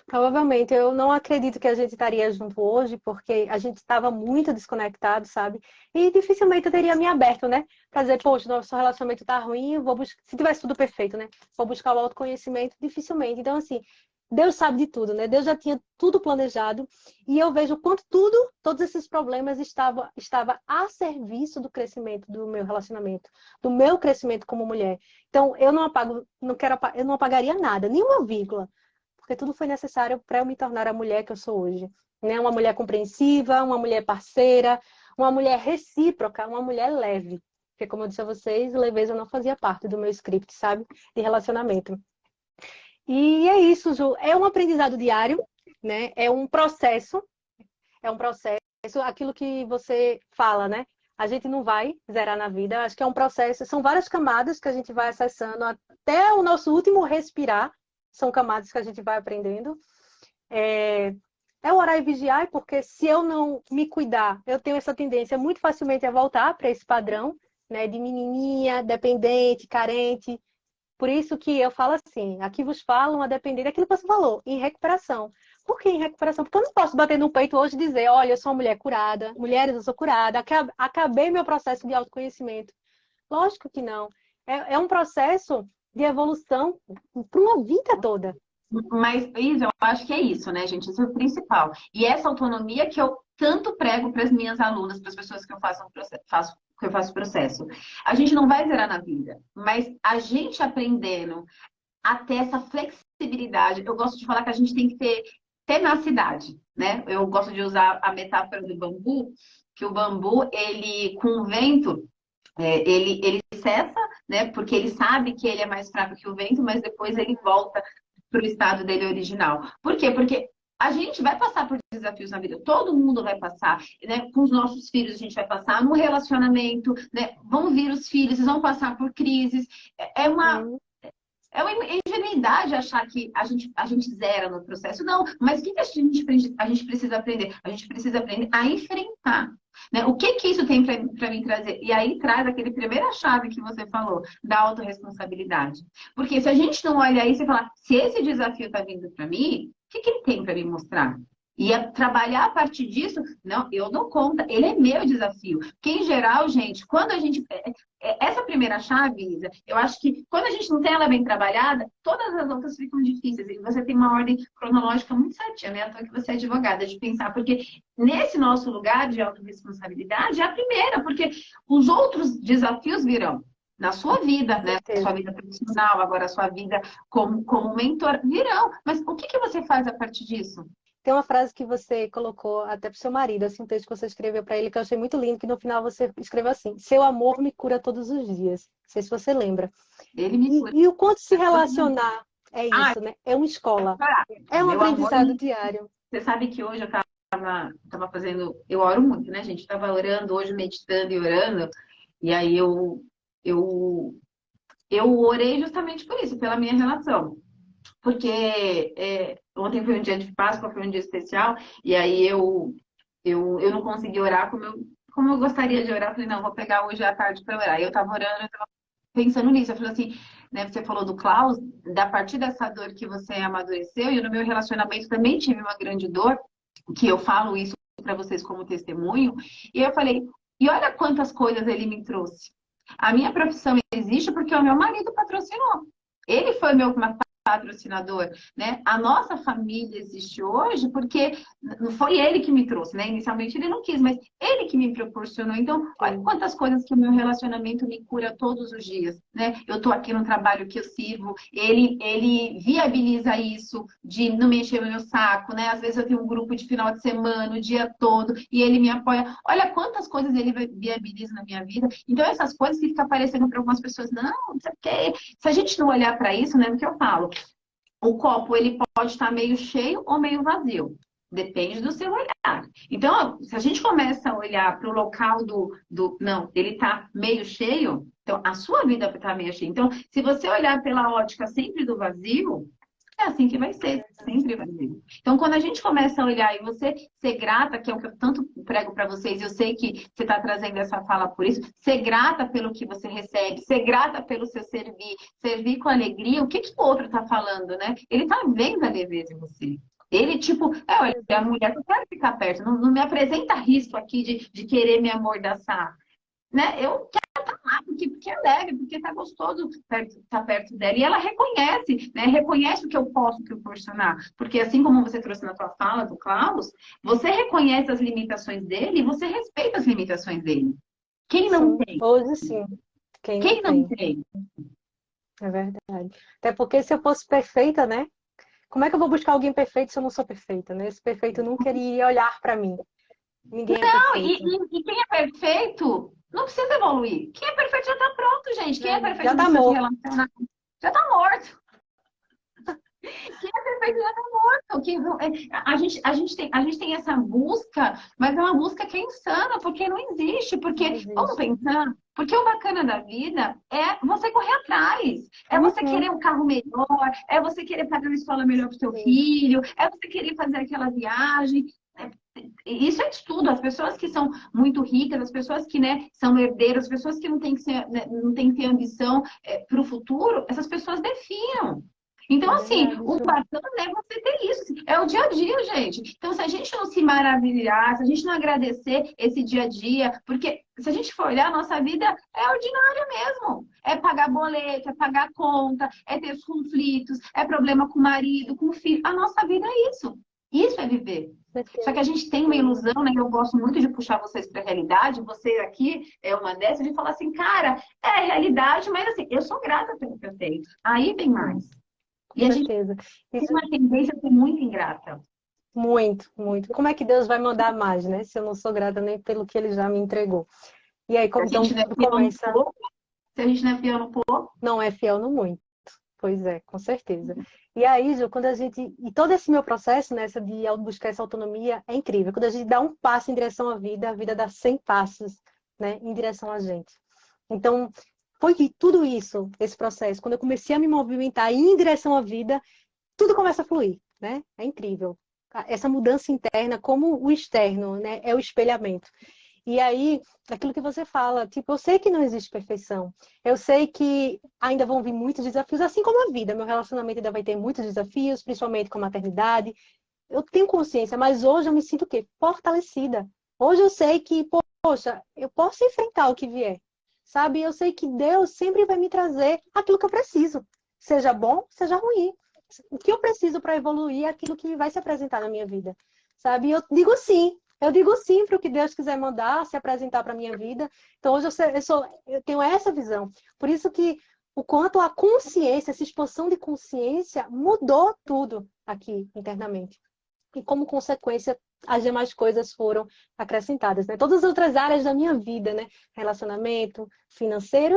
Provavelmente, eu não acredito que a gente estaria junto hoje, porque a gente estava muito desconectado, sabe? E dificilmente eu teria me aberto, né? Pra dizer, poxa, nosso relacionamento tá ruim, se tivesse tudo perfeito, né? Vou buscar o autoconhecimento, dificilmente. Então, assim, Deus sabe de tudo, né? Deus já tinha tudo planejado, e eu vejo o quanto todos esses problemas estava a serviço do crescimento do meu relacionamento, do meu crescimento como mulher. Então, eu não apagaria nada, nenhuma vírgula, porque tudo foi necessário para eu me tornar a mulher que eu sou hoje. Né? Uma mulher compreensiva, uma mulher parceira, uma mulher recíproca, uma mulher leve. Porque, como eu disse a vocês, leveza não fazia parte do meu script, sabe? De relacionamento. E é isso, Ju. É um aprendizado diário, né? É um processo, aquilo que você fala, né? A gente não vai zerar na vida, acho que é um processo, são várias camadas que a gente vai acessando até o nosso último respirar. São camadas que a gente vai aprendendo. É orar e vigiar, porque se eu não me cuidar, eu tenho essa tendência muito facilmente a voltar para esse padrão, né, de menininha, dependente, carente. Por isso que eu falo assim, aqui vos falam a depender daquilo que você falou, em recuperação. Por que em recuperação? Porque eu não posso bater no peito hoje e dizer, olha, eu sou uma mulher curada, mulheres, eu sou curada, acabei meu processo de autoconhecimento. Lógico que não. É um processo de evolução para uma vida toda. Mas, Isa, eu acho que é isso, né, gente? Isso é o principal. E essa autonomia que eu tanto prego para as minhas alunas, para as pessoas que eu faço que eu faço processo. A gente não vai zerar na vida, mas a gente aprendendo a ter essa flexibilidade. Eu gosto de falar que a gente tem que ter tenacidade, né? Eu gosto de usar a metáfora do bambu, que o bambu, ele, com o vento, ele cessa, né? Porque ele sabe que ele é mais fraco que o vento, mas depois ele volta para o estado dele original. Por quê? Porque a gente vai passar por desafios na vida, todo mundo vai passar, né? Com os nossos filhos a gente vai passar no relacionamento, né? Vão vir os filhos, eles vão passar por crises. É uma ingenuidade achar que a gente zera no processo. Não, mas o que a gente precisa aprender? A gente precisa aprender a enfrentar. Né? O que isso tem para mim trazer? E aí traz aquele primeira chave que você falou, da autorresponsabilidade. Porque se a gente não olha isso e falar, se esse desafio está vindo para mim, o que ele tem para me mostrar? E trabalhar a partir disso, não, eu dou conta, ele é meu desafio. Porque, em geral, gente, quando a gente. Essa primeira chave, Isa, eu acho que quando a gente não tem ela bem trabalhada, todas as outras ficam difíceis. E você tem uma ordem cronológica muito certinha, né? À toa que você é advogada, de pensar. Porque nesse nosso lugar de autorresponsabilidade é a primeira, porque os outros desafios virão. Na sua vida, né? Na sua vida profissional, agora a sua vida como mentor, virão. Mas o que você faz a partir disso? Tem uma frase que você colocou até para o seu marido, assim, um texto que você escreveu para ele, que eu achei muito lindo, que no final você escreveu assim: seu amor me cura todos os dias. Não sei se você lembra. Ele me cura. E o quanto se relacionar é isso, né? É uma escola. É um aprendizado diário. Você sabe que hoje eu estava fazendo... Eu oro muito, né, gente? Eu estava orando hoje, meditando e orando. E aí eu orei justamente por isso, pela minha relação. Porque ontem foi um dia de Páscoa, foi um dia especial, e aí eu não consegui orar como eu gostaria de orar. Falei, não, vou pegar hoje à tarde para orar. E eu estava orando, eu estava pensando nisso. Eu falei assim, né, você falou do Klaus, da partir dessa dor que você amadureceu, e no meu relacionamento também tive uma grande dor, que eu falo isso para vocês como testemunho, e eu falei, e olha quantas coisas ele me trouxe. A minha profissão existe porque o meu marido patrocinou. Ele foi meu patrocinador, né? A nossa família existe hoje porque não foi ele que me trouxe, né? Inicialmente ele não quis, mas ele que me proporcionou. Então, olha quantas coisas que o meu relacionamento me cura todos os dias, né? Eu tô aqui no trabalho que eu sirvo, ele viabiliza isso de não me encher o meu saco, né? Às vezes eu tenho um grupo de final de semana, o dia todo, e ele me apoia. Olha quantas coisas ele viabiliza na minha vida. Então, essas coisas que ficam aparecendo para algumas pessoas, não sei o quê. Se a gente não olhar para isso, né? O que eu falo? O copo, ele pode estar meio cheio ou meio vazio. Depende do seu olhar. Então, se a gente começa a olhar para o local não, ele está meio cheio, então a sua vida está meio cheia. Então, se você olhar pela ótica sempre do vazio, é assim que vai ser, sempre vazio. Então, quando a gente começa a olhar e você ser grata, que é o que eu tanto prego para vocês, eu sei que você está trazendo essa fala por isso, ser grata pelo que você recebe, ser grata pelo seu servir com alegria, o que o outro está falando, né? Ele está vendo a leveza em você. Ele, tipo, olha, é a mulher que eu quero ficar perto, não me apresenta risco aqui de querer me amordaçar. Né? Eu quero estar lá, porque é leve, porque tá gostoso estar perto dela. E ela reconhece, né? Reconhece o que eu posso proporcionar. Porque assim como você trouxe na tua fala do Klaus, você reconhece as limitações dele e você respeita as limitações dele. Quem não tem? Hoje sim. Quem não tem? É verdade. Até porque se eu fosse perfeita, né? Como é que eu vou buscar alguém perfeito se eu não sou perfeita, né? Esse perfeito nunca iria olhar para mim. Ninguém é perfeito. E quem é perfeito não precisa evoluir. Quem é perfeito já está pronto, gente. Quem é perfeito já não tá precisa morto. se relacionar. Já está morto. Quem é perfeito já está morto. A gente tem essa busca, mas é uma busca que é insana, porque não existe. Porque, vamos pensar, porque o bacana da vida é você correr atrás. É você querer um carro melhor, é você querer pagar uma escola melhor para o seu filho, é você querer fazer aquela viagem. Isso é estudo. As pessoas que são muito ricas, as pessoas que, né, são herdeiras, as pessoas que não têm que ser, né, não têm que ter ambição para o futuro, essas pessoas defiam. Então, assim, o bacana é você ter isso. É o dia a dia, gente. Então, se a gente não se maravilhar, se a gente não agradecer esse dia a dia, porque se a gente for olhar, a nossa vida é ordinária mesmo. É pagar boleto, é pagar conta, é ter os conflitos, é problema com o marido, com o filho. A nossa vida é isso. Isso é viver. Só que a gente tem uma ilusão, né? Eu gosto muito de puxar vocês para a realidade. Você aqui é uma dessas de falar assim, cara, é realidade, mas assim, eu sou grata pelo que eu tenho. Aí vem mais. E Com a gente certeza. tem Isso, uma tendência a ser muito ingrata. muito, muito. Como é que Deus vai mandar mais, né? Se eu não sou grata nem pelo que ele já me entregou. E aí, A então, gente não é tudo fiel no começa. pouco. Se a gente não é fiel no pouco, Não é fiel no muito. Pois é, com certeza. E aí, Ju, quando a gente. E todo esse meu processo, nessa de buscar essa autonomia, é incrível. Quando a gente dá um passo em direção à vida, a vida dá 100 passos, né, em direção a gente. Então, foi que tudo isso, esse processo, quando eu comecei a me movimentar e ir em direção à vida, tudo começa a fluir, né? É incrível. Essa mudança interna, como o externo, né, é o espelhamento. E aí, aquilo que você fala, tipo, eu sei que não existe perfeição. Eu sei que ainda vão vir muitos desafios, assim como a vida. Meu relacionamento ainda vai ter muitos desafios, principalmente com a maternidade. Eu tenho consciência, mas hoje eu me sinto o quê? Fortalecida. Hoje eu sei que, poxa, eu posso enfrentar o que vier. Sabe? Eu sei que Deus sempre vai me trazer aquilo que eu preciso. Seja bom, seja ruim. O que eu preciso para evoluir é aquilo que vai se apresentar na minha vida. Sabe? E eu digo sim. Eu digo sim para o que Deus quiser mandar, se apresentar para a minha vida. Então, hoje eu tenho essa visão. Por isso que o quanto a consciência, essa expansão de consciência, mudou tudo aqui internamente. E como consequência, as demais coisas foram acrescentadas, né? Todas as outras áreas da minha vida, né? Relacionamento, financeiro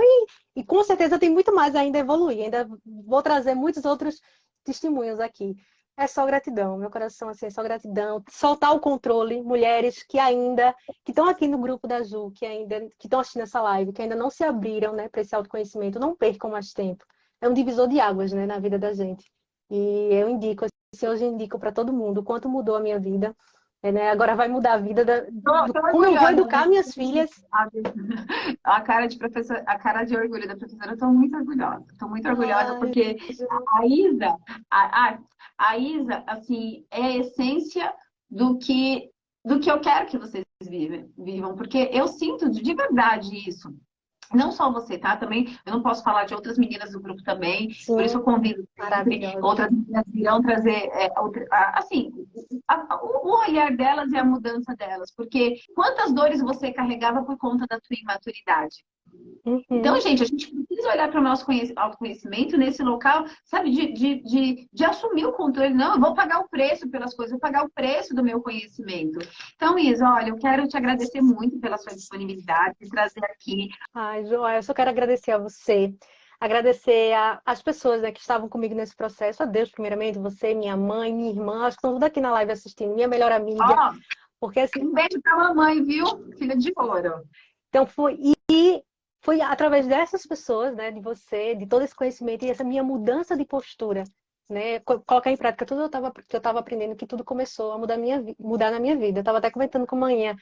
e com certeza tem muito mais ainda a evoluir. Ainda vou trazer muitos outros testemunhos aqui. É só gratidão, meu coração assim, é só gratidão. Soltar o controle, mulheres que estão aqui no grupo da Ju, que estão assistindo essa live, que ainda não se abriram, né, para esse autoconhecimento, não percam mais tempo. É um divisor de águas, né, na vida da gente. E eu indico, assim, hoje eu indico para todo mundo o quanto mudou a minha vida. Né? Agora vai mudar a vida tô como eu vou orgulhosa, educar viu? minhas filhas. A cara de professora, a cara de orgulho da professora, eu tô muito orgulhosa. Tô muito orgulhosa Ai, porque a Isa, a Isa, assim, é a essência do que, do que eu quero que vocês vivam, porque eu sinto de verdade isso. Não só você, tá? Também, eu não posso falar de outras meninas do grupo também, por isso eu sim, convido sempre, maravilhosa. outras meninas virão trazer, assim, o olhar delas e a mudança delas, porque quantas dores você carregava por conta da tua imaturidade? Então, Uhum. gente, a gente precisa olhar para o nosso autoconhecimento nesse local, sabe, de assumir o controle. Não, eu vou pagar o preço pelas coisas, eu vou pagar o preço do meu conhecimento. Então, Isa, olha, eu quero te agradecer muito pela sua disponibilidade de trazer aqui. Ai, Joia, eu só quero agradecer a você, agradecer às pessoas, né, que estavam comigo nesse processo, a Deus primeiramente, você, minha mãe, minha irmã, acho que estão tudo aqui na live assistindo, minha melhor amiga, Ó, porque assim, um beijo para a mamãe, viu? Filha de ouro. então foi através dessas pessoas, né, de você, de todo esse conhecimento e essa minha mudança de postura, né, colocar em prática tudo que eu estava aprendendo, que tudo começou a mudar na minha vida. Eu estava até comentando com a manhã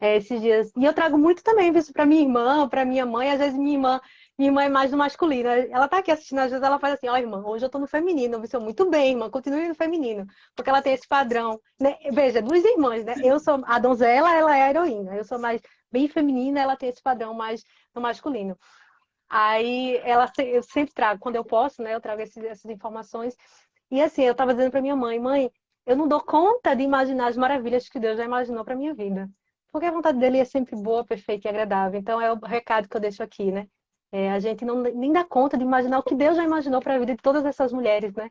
esses dias. E eu trago muito também isso para minha irmã, para minha mãe. Às vezes minha irmã é mais no masculino. Ela tá aqui assistindo, às vezes ela faz assim, ó, irmã, hoje eu tô no feminino. Eu muito bem, irmã, continue no feminino. Porque ela tem esse padrão, né? Veja, duas irmãs, né? Eu sou a donzela, ela é a heroína. Eu sou mais bem feminina, ela tem esse padrão mais no masculino. Aí eu sempre trago, quando eu posso, né? Eu trago essas informações. E assim, eu tava dizendo para minha mãe, mãe, eu não dou conta de imaginar as maravilhas que Deus já imaginou para minha vida. Porque a vontade dele é sempre boa, perfeita e agradável. Então é o recado que eu deixo aqui, né? A gente não nem dá conta de imaginar o que Deus já imaginou para a vida de todas essas mulheres, né?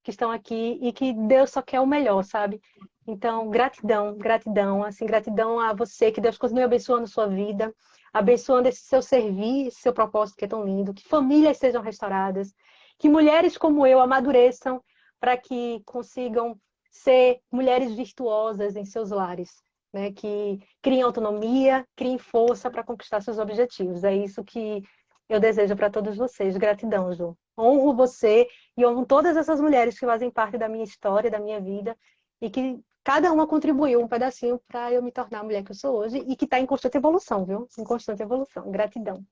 Que estão aqui e que Deus só quer o melhor, sabe? Então, gratidão, gratidão, assim, gratidão a você, que Deus continue abençoando a sua vida, abençoando esse seu servir, esse seu propósito que é tão lindo, que famílias sejam restauradas, que mulheres como eu amadureçam para que consigam ser mulheres virtuosas em seus lares, né? Que criem autonomia, criem força para conquistar seus objetivos. É isso que eu desejo para todos vocês. Gratidão, Ju. Honro você e honro todas essas mulheres que fazem parte da minha história, da minha vida, e que cada uma contribuiu um pedacinho para eu me tornar a mulher que eu sou hoje e que está em constante evolução, viu? Em constante evolução. Gratidão.